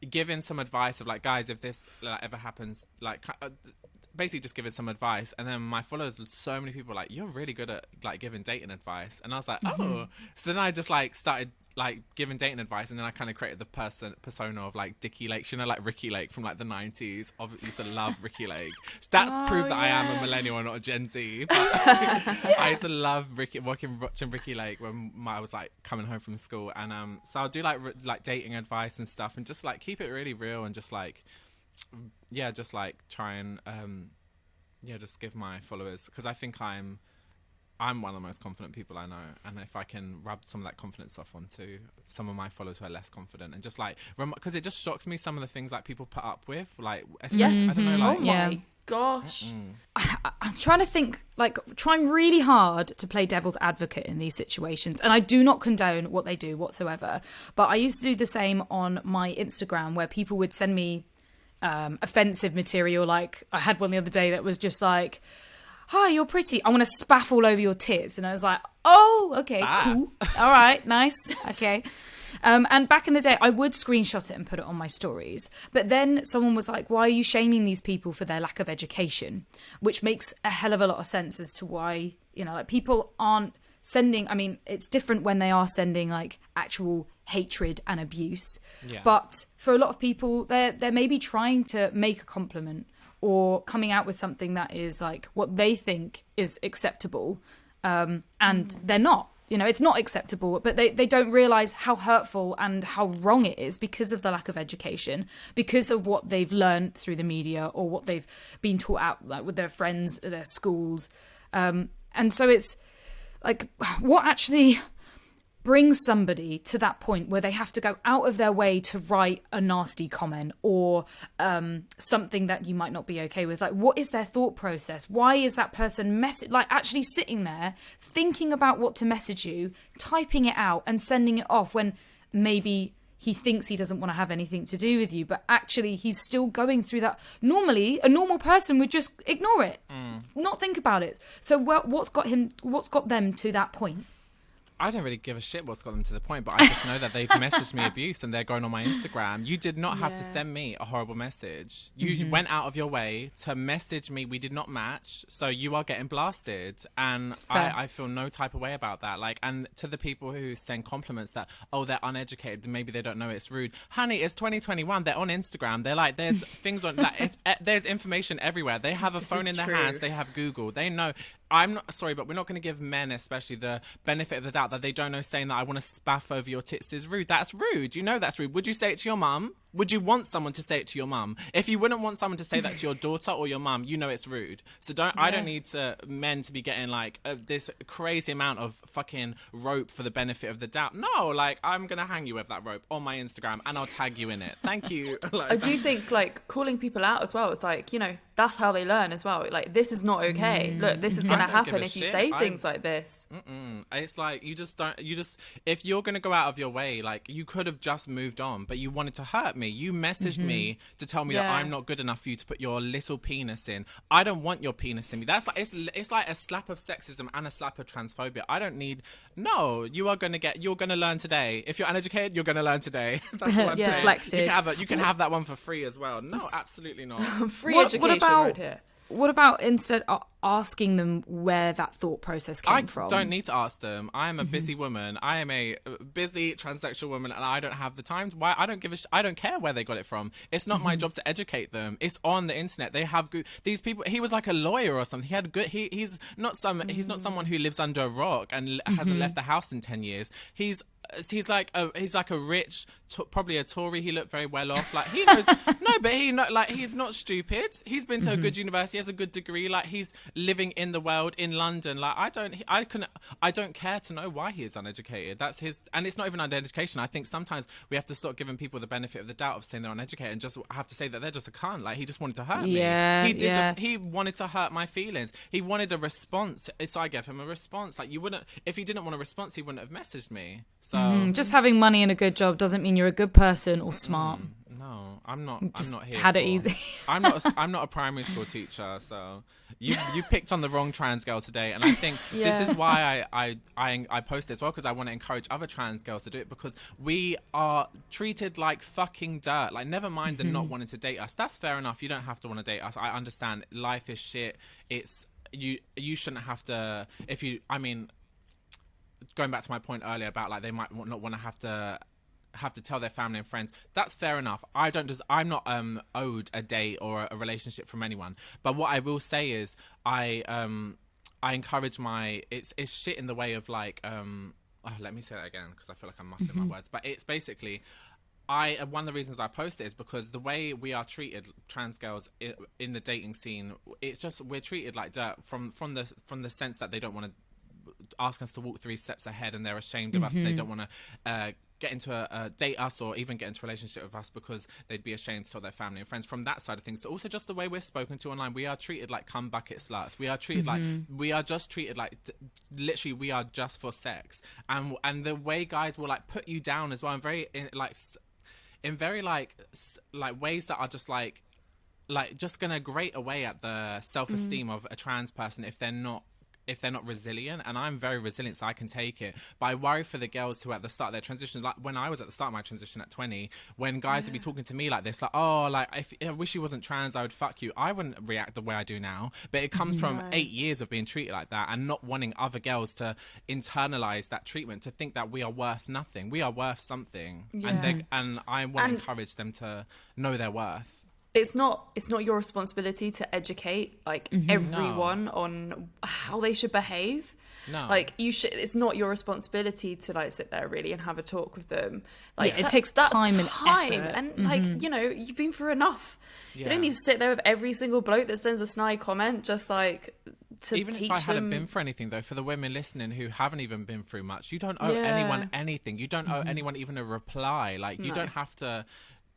giving some advice of like, guys, if this like, ever happens, like basically just giving some advice. And then my followers, so many people were like, you're really good at like giving dating advice. And I was like, oh. So then I just like started like giving dating advice, and then I kind of created the persona of like Dicky Lakes, you know, like Ricky Lake from like the 90s. Used to love Ricky Lake. That's proof that I am a millennial and not a Gen Z. But I used to love watching Ricky Lake when I was like coming home from school. And so I'll do like dating advice and stuff, and just like keep it really real, and just like just like try and just give my followers, because I think I'm one of the most confident people I know, and if I can rub some of that confidence off onto some of my followers who are less confident, and just like, because it just shocks me some of the things that people put up with, like especially I don't know, like oh my gosh. I'm trying to think, like trying really hard to play devil's advocate in these situations, and I do not condone what they do whatsoever, but I used to do the same on my Instagram, where people would send me offensive material. Like I had one the other day that was just like, hi, you're pretty, I want to spaff all over your tits. And I was like, oh, okay, cool, all right, nice, okay. And back in the day, I would screenshot it and put it on my stories. But then someone was like, why are you shaming these people for their lack of education? Which makes a hell of a lot of sense as to why, you know, like people aren't sending, I mean, it's different when they are sending like actual hatred and abuse. Yeah. But for a lot of people, they're maybe trying to make a compliment, or coming out with something that is like what they think is acceptable, and they're not. You know, it's not acceptable, but they don't realise how hurtful and how wrong it is, because of the lack of education, because of what they've learned through the media, or what they've been taught out like with their friends, their schools. And so it's like, what actually brings somebody to that point where they have to go out of their way to write a nasty comment, or something that you might not be okay with? Like, what is their thought process? Why is that person like actually sitting there thinking about what to message you, typing it out and sending it off, when maybe he thinks he doesn't want to have anything to do with you, but actually he's still going through that? Normally, a normal person would just ignore it, not think about it. So what's got them to that point? I don't really give a shit what's got them to the point, but I just know that they've messaged me abuse and they're going on my Instagram. You did not have to send me a horrible message. You went out of your way to message me. We did not match, so you are getting blasted. And I feel no type of way about that. Like, and to the people who send compliments that, oh, they're uneducated, maybe they don't know it's rude. Honey, it's 2021. They're on Instagram. They're like, there's things on that. There's information everywhere. They have a phone in their hands. They have Google. They know. I'm not sorry, but we're not going to give men, especially, the benefit of the doubt that they don't know. Saying that I want to spaff over your tits is rude. That's rude. You know that's rude. Would you say it to your mum? Would you want someone to say it to your mum? If you wouldn't want someone to say that to your daughter or your mum, you know it's rude. So I don't need men to be getting like this crazy amount of fucking rope for the benefit of the doubt. No, like, I'm gonna hang you with that rope on my Instagram and I'll tag you in it. Thank you. Like, I do think like calling people out as well. It's like, you know, that's how they learn as well. Like, this is not okay. Look, this is gonna happen if you say things like this. It's like you just if you're gonna go out of your way, like, you could have just moved on, but you wanted to hurt me. You messaged me to tell me that I'm not good enough for you to put your little penis in. I don't want your penis in me. That's like, it's like a slap of sexism and a slap of transphobia. I don't need. No, you're gonna learn today. If you're uneducated, you're gonna learn today. That's what I'm saying. Deflected. You can have that one for free as well. No, absolutely not. Free education right here. What about instead asking them where that thought process came from? I don't need to ask them. I am a busy woman. I am a busy transsexual woman, and I don't have the time. Why? I don't give a I don't care where they got it from. It's not my job to educate them. It's on the internet. They have these people. He was like a lawyer or something. He had good. He's not someone who lives under a rock and hasn't left the house in 10 years. He's like a rich, probably a Tory. He looked very well off. Like, he knows. But he's not stupid. He's been to a good university, has a good degree. Like, he's living in the world in London. Like, I don't care to know why he is uneducated. That's his, and it's not even uneducation. I think sometimes we have to stop giving people the benefit of the doubt of saying they're uneducated and just have to say that they're just a cunt. Like, he just wanted to hurt me. He wanted to hurt my feelings. He wanted a response. So I gave him a response. Like, if he didn't want a response, he wouldn't have messaged me. So just having money and a good job doesn't mean you're a good person or smart. No, I'm not here. Had it easy. I'm not a primary school teacher, so you picked on the wrong trans girl today, and I think this is why I post this, well, because I want to encourage other trans girls to do it, because we are treated like fucking dirt. Like, never mind the not wanting to date us. That's fair enough. You don't have to want to date us. I understand. Life is shit. It's you shouldn't have to. Going back to my point earlier about, like, they might not want to have to tell their family and friends. That's fair enough. I'm not owed a date or a relationship from anyone. But what I will say is I encourage it's shit in the way of, like, let me say that again, because I feel like I'm muffling my words. But it's basically, one of the reasons I post it is because the way we are treated, trans girls, in the dating scene, it's just, we're treated like dirt from the sense that they don't want to ask us to walk 3 steps ahead, and they're ashamed of us. They don't want to get into a date us or even get into a relationship with us because they'd be ashamed to tell their family and friends. From that side of things, to also just the way we're spoken to online, we are treated like cum bucket sluts. We are treated like, we are just treated like, literally, we are just for sex. And the way guys will, like, put you down as well, in very ways that are just like just gonna grate away at the self-esteem of a trans person if they're not resilient. And I'm very resilient, so I can take it. But I worry for the girls who are at the start of their transition, like when I was at the start of my transition at 20, when guys would be talking to me like this, like, oh, like, if I wish you wasn't trans, I would fuck you. I wouldn't react the way I do now. But it comes from 8 years of being treated like that and not wanting other girls to internalize that treatment, to think that we are worth nothing. We are worth something. And I want to encourage them to know their worth. It's not your responsibility to educate, like, everyone on how they should behave. No. Like, it's not your responsibility to, like, sit there really and have a talk with them. Like, it takes time and effort. And like, you know, you've been through enough. You don't need to sit there with every single bloke that sends a snide comment just, like, to even teach if I hadn't them. been for anything, though, for the women listening who haven't even been through much, you don't owe anyone anything. You don't owe anyone even a reply. Like, you don't have to.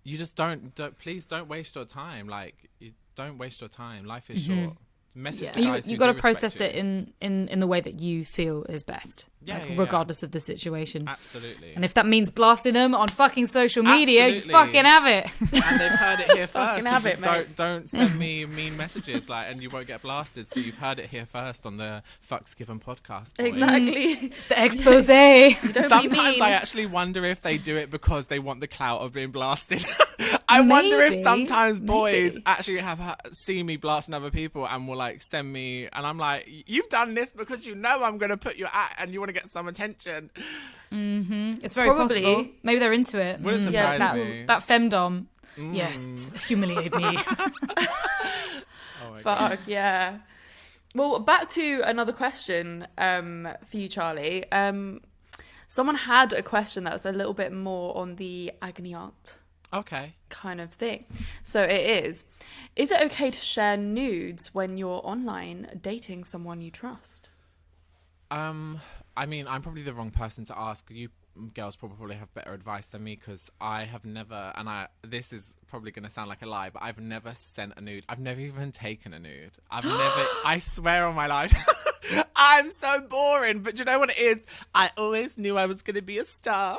You just don't please don't waste your time. Like, don't waste your time. Life is short. Message Yeah. guys You who got to do process respect it in the way that you feel is best, regardless of the situation. Absolutely. And if that means blasting them on fucking social media, you Absolutely. fucking have it. And they've heard it here first. have So it, just mate. don't send me mean messages, like, and you won't get blasted. So you've heard it here first on the Fucks Given podcast. Boys. Exactly. The expose. Don't be Sometimes mean. I actually wonder if they do it because they want the clout of being blasted. I wonder if Maybe. sometimes boys Maybe. actually have seen me blasting other people and will like send me, and I'm like, you've done this because you know I'm going to put you at and you want to get some attention. It's very Probably. possible. Maybe they're into it. Wouldn't Yeah, surprise that, me. that femdom. Yes, humiliate me. Oh my God. Fuck, yeah. Well, back to another question for you, Charlie. Someone had a question that was a little bit more on the agony aunt Okay. kind of thing. So it is it okay to share nudes when you're online dating someone you trust? I mean, I'm probably the wrong person to ask. You girls probably have better advice than me because I have never, this is probably going to sound like a lie, but I've never sent a nude. I've never even taken a nude. I've never, I swear on my life. I'm so boring, but you know what it is? I always knew I was going to be a star.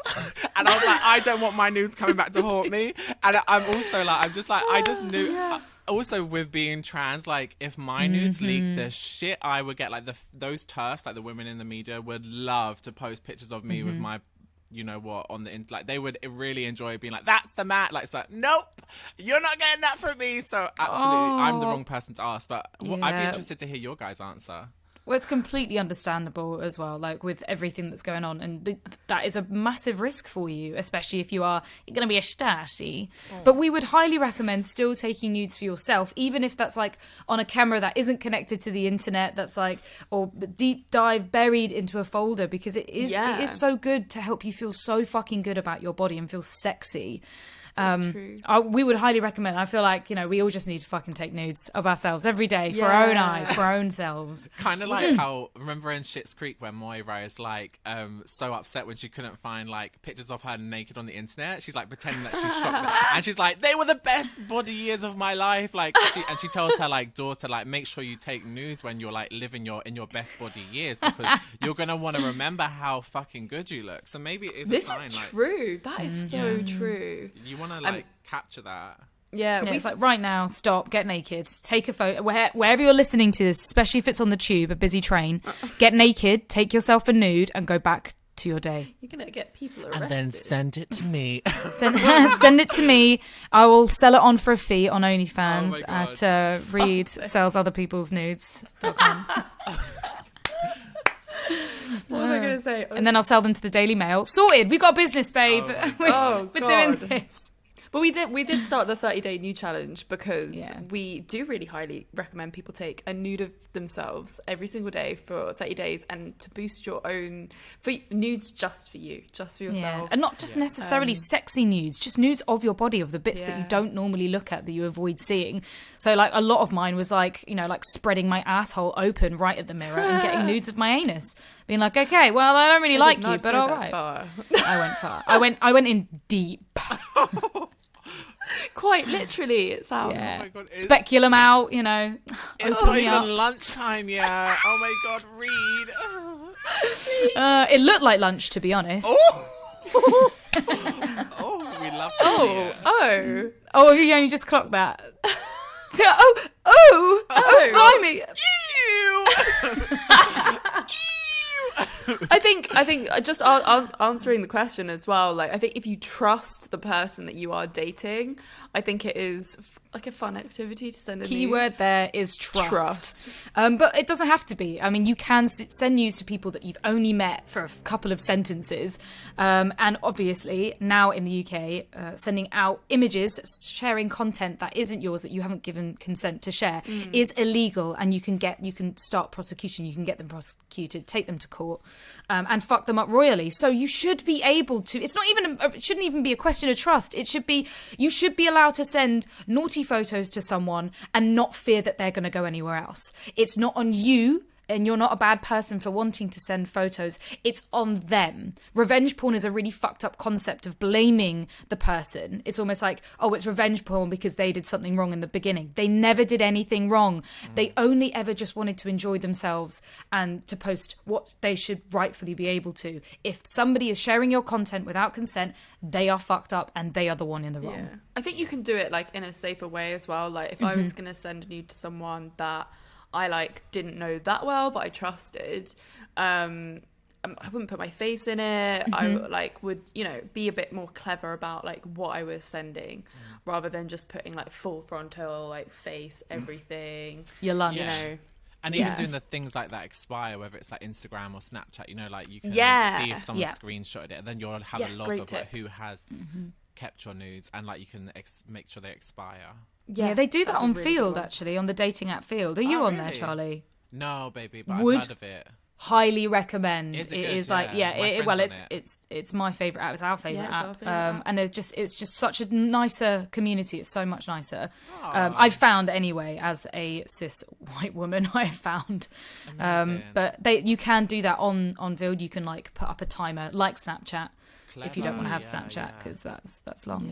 And I was like, I don't want my nudes coming back to haunt me. And I'm also like, I'm just like, I just knew. Yeah. Also, with being trans, like, if my nudes leaked, the shit I would get, like, those TERFs, like, the women in the media would love to post pictures of me with my, you know what, on the, like, they would really enjoy being like, that's the man. Like, it's like, nope, you're not getting that from me. So, absolutely, I'm the wrong person to ask. But I'd be Yeah. interested to hear your guys' answer. Well, it's completely understandable as well, like with everything that's going on. And that is a massive risk for you, especially if you're going to be a Stasi. But we would highly recommend still taking nudes for yourself, even if that's like on a camera that isn't connected to the internet, that's like, or deep dive buried into a folder, because it is so good to help you feel so fucking good about your body and feel sexy. That's true. We would highly recommend. I feel like, you know, we all just need to fucking take nudes of ourselves every day for our own eyes, for our own selves. Kind of like how, remember in Schitt's Creek when Moira is like so upset when she couldn't find like pictures of her naked on the internet. She's like pretending that she's shocked. And she's like, they were the best body years of my life. Like, she tells her like daughter, like, make sure you take nudes when you're like living in your best body years, because you're going to want to remember how fucking good you look. So maybe it is This a sign. is like, true. That is so true. you want to like capture that. Yeah, It's like right now, stop, get naked, take a photo, wherever you're listening to this, especially if it's on the tube, a busy train, get naked, take yourself a nude and go back to your day. you're gonna get people arrested. And then send it to me. Send it to me. I will sell it on for a fee on OnlyFans Oh my God. at Reed sells other people's nudes.com. What was I gonna say? And then I'll sell them to the Daily Mail. Sorted. We got business, babe. Oh, We're God. doing this. But we did start the 30-day nude challenge because Yeah. we do really highly recommend people take a nude of themselves every single day for 30 days, and to boost your own nudes just for you, just for Yeah. yourself. And not just necessarily sexy nudes, just nudes of your body, of the bits that you Yeah. don't normally look at, that you avoid seeing. So like a lot of mine was like, you know, like spreading my asshole open right at the mirror and getting nudes of my anus. Being like, okay, well, I don't really like you, but all right. I went far. I went in deep. Quite literally, it sounds. Yeah. my God, Speculum out, you know. It's Open not me even up. lunchtime yet. Oh my God, Reed. It looked like lunch, to be honest. Oh, we love that. Oh, You only just clocked that. blimey. I think just answering the question as well, like, I think if you trust the person that you are dating, I think it is like a fun activity to send a Key nude. word there is trust. But it doesn't have to be. I mean, you can send news to people that you've only met for a couple of sentences. And obviously, now in the UK, sending out images, sharing content that isn't yours, that you haven't given consent to share, is illegal. And you can start prosecution. You can get them prosecuted, take them to court, and fuck them up royally. So you should be able to. It's not even. It shouldn't even be a question of trust. It should be. You should be allowed to send naughty photos to someone and not fear that they're going to go anywhere else. It's not on you and you're not a bad person for wanting to send photos. It's on them. Revenge porn is a really fucked up concept of blaming the person. It's almost like, oh, it's revenge porn because they did something wrong in the beginning. They never did anything wrong. They only ever just wanted to enjoy themselves and to post what they should rightfully be able to. If somebody is sharing your content without consent, they are fucked up and they are the one in the wrong. Yeah. I think you can do it like in a safer way as well. Like if I was going to send a nude to someone that I like didn't know that well, but I trusted, I wouldn't put my face in it. I like would, you know, be a bit more clever about like what I was sending, rather than just putting like full frontal, like face, everything. Your lunch. You know. And even doing the things like that expire, whether it's like Instagram or Snapchat, you know, like you can see if someone screenshotted it, and then you'll have a log of like who has kept your nudes, and like you can make sure they expire. Yeah, they do that on really Field, actually, on the dating app Field. Are you on there, Charlie? No, baby, but I've heard of it. Highly recommend. Is it it good? is like it's my favorite app. It's our favorite Yeah, it's app. our favourite app. And it's just such a nicer community. It's so much nicer. I've found anyway, as a cis white woman, I've found. But you can do that on Field. You can like put up a timer like Snapchat. Clever. If you don't want to have Snapchat, because that's long.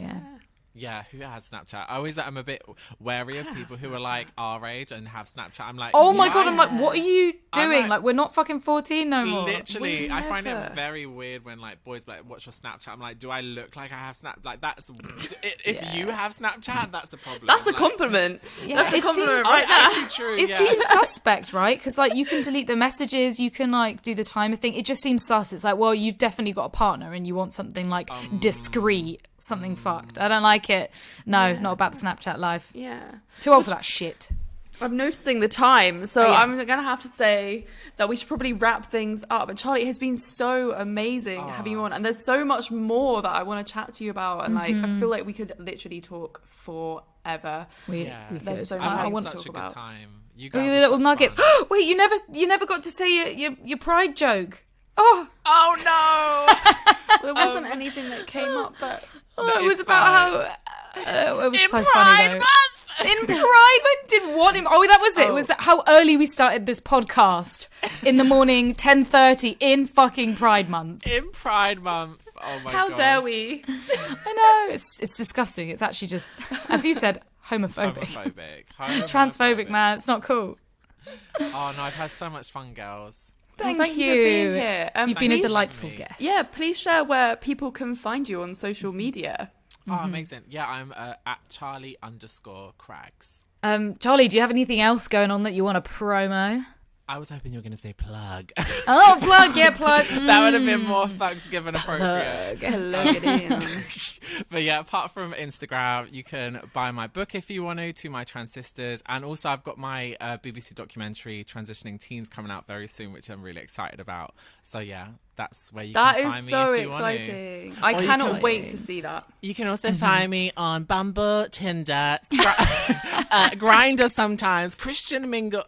Yeah, who has Snapchat? I'm a bit wary of people who are like our age and have Snapchat. I'm like, oh my God, I'm like, what are you doing? Like, we're not fucking 14 no more. Literally, I find it very weird when like boys be like, what's your Snapchat? I'm like, do I look like I have Snapchat? Like that's, if you have Snapchat, that's a problem. That's a compliment. Yeah, that's a compliment right there. True, it seems suspect, right? Because like you can delete the messages, you can like do the timer thing. It just seems sus. It's like, well, you've definitely got a partner and you want something like discreet, something fucked. I don't like it. No, not about the Snapchat life. Yeah. Too old for that shit. I'm noticing the time, so yes. I'm going to have to say that we should probably wrap things up. And Charlie, it has been so amazing having you on. And there's so much more that I want to chat to you about. And like, I feel like we could literally talk forever. We there's so I much had to such talk a good about. time. You Oh, guys the are little such nuggets. fun. Wait, you never got to say your pride joke. Oh no! There wasn't anything that came up, but it was about how it was so funny though. In Pride Month, did what? Oh, that was it. It was how early we started this podcast in the morning, 10:30 in fucking Pride Month. In Pride Month. Oh my god! how dare we? I know it's disgusting. It's actually just, as you said, homophobic. Transphobic, man. It's not cool. Oh no, I've had so much fun, girls. Thank you for being here. You've been a please- delightful guest. Yeah, please share where people can find you on social media. Oh, amazing. Yeah, I'm at Charlie_Craggs. Charlie, do you have anything else going on that you want to promo? I was hoping you were going to say plug. Oh, plug. That would have been more Thanksgiving appropriate. Plug it in. But yeah, apart from Instagram, you can buy my book if you want to My Trans Sisters. And also I've got my BBC documentary, Transitioning Teens, coming out very soon, which I'm really excited about. So yeah, that's where you can find me. That is so if you exciting. Want I cannot wait to see that. You can also find me on Bumble, Tinder, Grindr sometimes, Christian Mingle.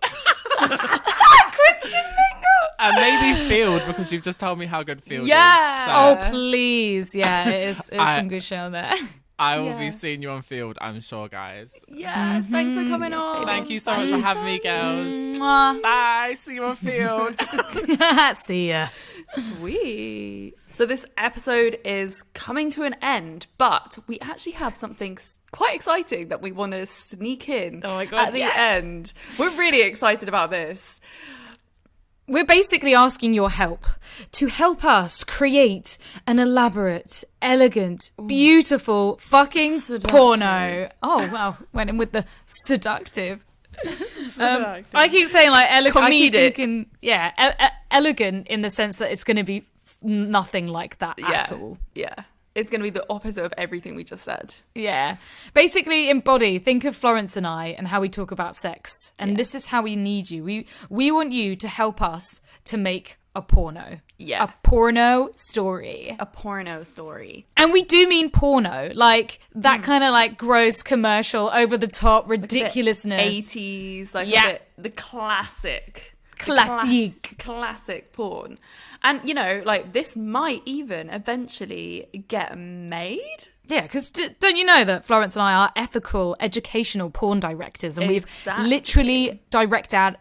Christian Mingle. And maybe Field, because you've just told me how good Field is. Yeah. So Oh, please. Yeah, it's some good show there. I will be seeing you on Field, I'm sure, guys. Yeah, thanks for coming on. Thank you so much for having me, girls. Mwah. Bye. See you on Field. See ya. Sweet. So this episode is coming to an end, but we actually have something quite exciting that we want to sneak in at the end. We're really excited about this. We're basically asking your help to help us create an elaborate, elegant, beautiful fucking Seductive. porno. Oh, wow. Went in with the seductive. I keep saying like elegant. Comedic. Elegant in the sense that it's going to be nothing like that at all. Yeah. It's going to be the opposite of everything we just said. Yeah. Basically embody, think of Florence and I and how we talk about sex. And this is how we need you. We want you to help us to make a porno. Yeah. A porno story. A porno story. And we do mean porno. Like that kind of like gross commercial over the top ridiculousness. 80s, like Yeah. the classic. classic porn. And, you know, like, this might even eventually get made. Yeah, because don't you know that Florence and I are ethical, educational porn directors, and we've literally directed our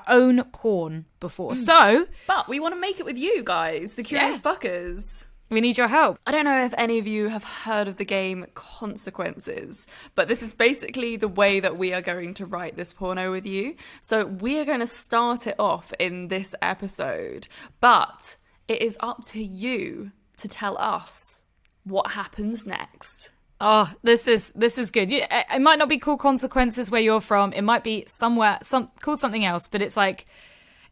own porn before. So, but we want to make it with you guys, the curious fuckers. We need your help. I don't know if any of you have heard of the game Consequences, but this is basically the way that we are going to write this porno with you. So we are going to start it off in this episode, but it is up to you to tell us what happens next. Oh, this is good. It might not be called Consequences where you're from. It might be called something else, but it's like,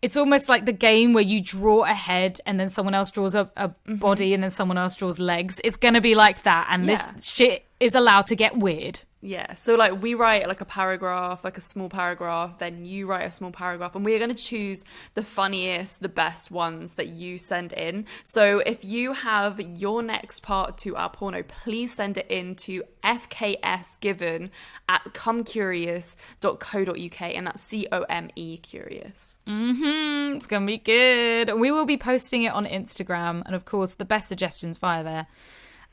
it's almost like the game where you draw a head and then someone else draws a body and then someone else draws legs. It's going to be like that. And this shit is allowed to get weird. Yeah. So like we write like a paragraph, like a small paragraph, then you write a small paragraph, and we're going to choose the funniest, the best ones that you send in. So if you have your next part to our porno, please send it in to fksgiven@comecurious.co.uk, and that's COME curious. It's going to be good. We will be posting it on Instagram, and of course the best suggestions via there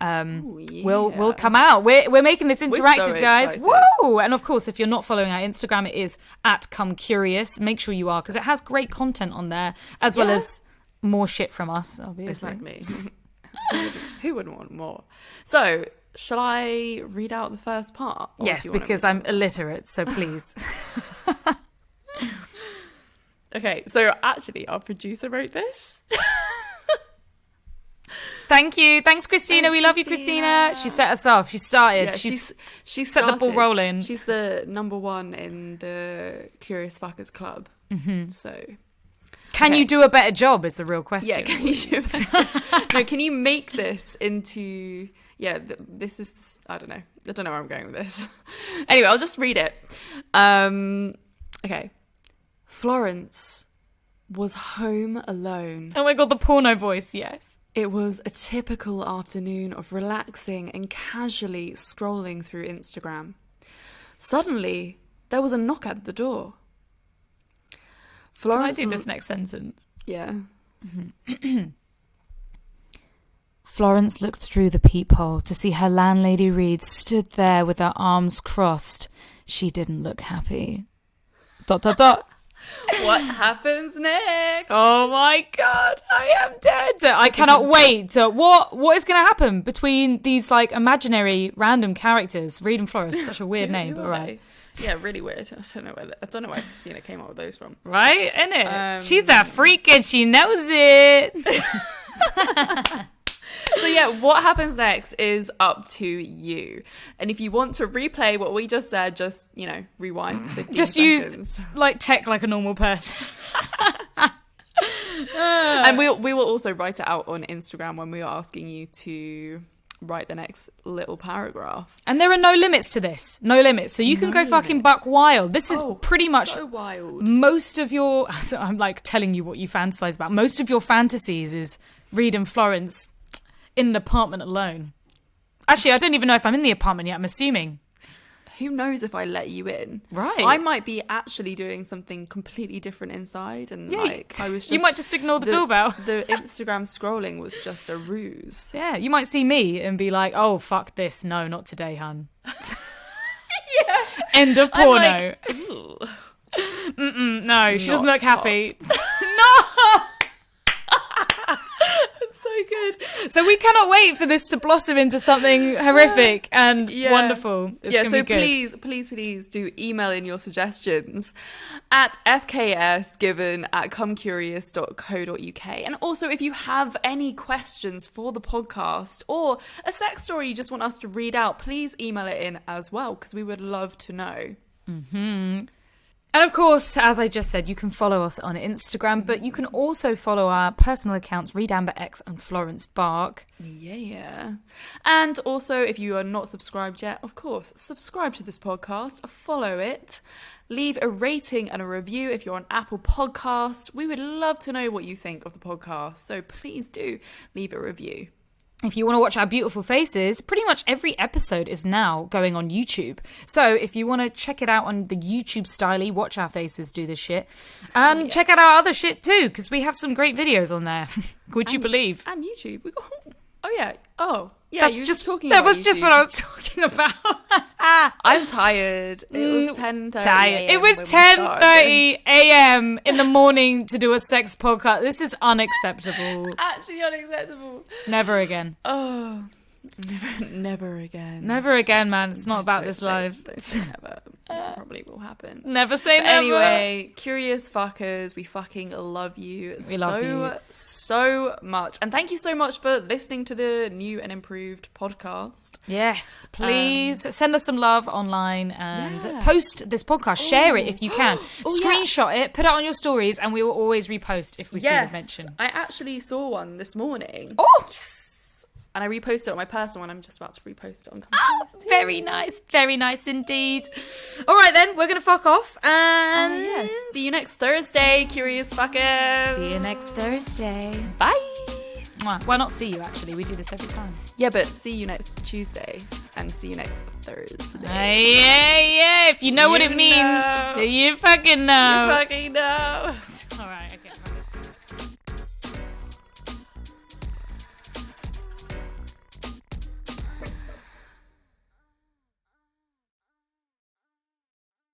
will come out. We're making this interactive, so guys. Woo! And of course, if you're not following our Instagram, it is @comecurious. Make sure you are, because it has great content on there, as well as more shit from us, obviously. Exactly. Who wouldn't want more? So, shall I read out the first part? Yes, because I'm illiterate, so please. Okay, so actually, our producer wrote this. Thank you. Thanks, Christina. We love you, Christina. She set us off. She started. Yeah, she set the ball rolling. She's the number one in the Curious Fuckers Club. So, can you do a better job? Is the real question. Yeah, can you do? No, can you make this into? Yeah, this is. I don't know where I'm going with this. Anyway, I'll just read it. Okay. Florence was home alone. Oh my god, the porno voice. Yes. It was a typical afternoon of relaxing and casually scrolling through Instagram. Suddenly, there was a knock at the door. Florence, can I do this next sentence? Yeah. Florence looked through the peephole to see her landlady Reed stood there with her arms crossed. She didn't look happy. ... What happens next? Oh my god, I am dead. I cannot wait. What is going to happen between these like imaginary random characters? Reed and Florence, such a weird name, but right. Yeah, really weird. I don't know where Christina came up with those from. Right, innit? She's a freak and she knows it. So yeah, what happens next is up to you. And if you want to replay what we just said, just, rewind 15 just seconds. Use tech like a normal person. And we will also write it out on Instagram when we are asking you to write the next little paragraph. And there are no limits to this. No limits. So you can go fucking buck wild. This is pretty much so wild. Most of your... I'm like telling you what you fantasize about. Most of your fantasies is Reed and Florence in an apartment alone. Actually, I don't even know if I'm in the apartment yet. I'm assuming. Who knows if I let you in? Right. I might be actually doing something completely different inside, and I was just... You might just ignore the doorbell. The Instagram scrolling was just a ruse. Yeah, you might see me and be like, "Oh, fuck this. No, not today, hun." Yeah. End of porno. Like, no, she doesn't look happy. No. So good. So we cannot wait for this to blossom into something horrific and wonderful. It's gonna be good. please do email in your suggestions at fksgiven@comecurious.co.uk. And also, if you have any questions for the podcast or a sex story you just want us to read out, please email it in as well, because we would love to know. And of course, as I just said, you can follow us on Instagram, but you can also follow our personal accounts, Reed Amber X and Florence Bark. Yeah. And also, if you are not subscribed yet, of course, subscribe to this podcast, follow it, leave a rating and a review if you're on Apple Podcasts. We would love to know what you think of the podcast, so please do leave a review. if you want to watch our beautiful faces, pretty much every episode is now going on YouTube. So if you want to check it out on the YouTube style, watch our faces do this shit. And check out our other shit too, because we have some great videos on there. Would you believe? And YouTube. We got... Oh, yeah. Oh, yeah, That's you were just talking that about was just YouTube. what I was talking about. I'm tired. It was 10:30. It was 10:30 a.m. in the morning to do a sex podcast. This is unacceptable. Actually unacceptable. Never again. Oh, never again. Never again, man. It's not Just about don't this say- life. don't say never. It probably will happen. Never say But never. anyway, curious fuckers, we fucking love you so much. And thank you so much for listening to the new and improved podcast. Yes, please send us some love online and Yeah. post this podcast. Share it if you can. Oh, yeah. Screenshot it, put it on your stories, and we will always repost if we see the mention. I actually saw one this morning. Oh, And I reposted it on my personal one. I'm just about to repost it on Company. very nice indeed. All right then, we're gonna fuck off and Yes. See you next Thursday, curious fuckers. see you next Thursday. Bye. Mwah. Well, not see you actually. We do this every time. Yeah, but see you next Tuesday and see you next Thursday. Yeah. If you know what You it means, know. you fucking know. You fucking know. All right. Okay.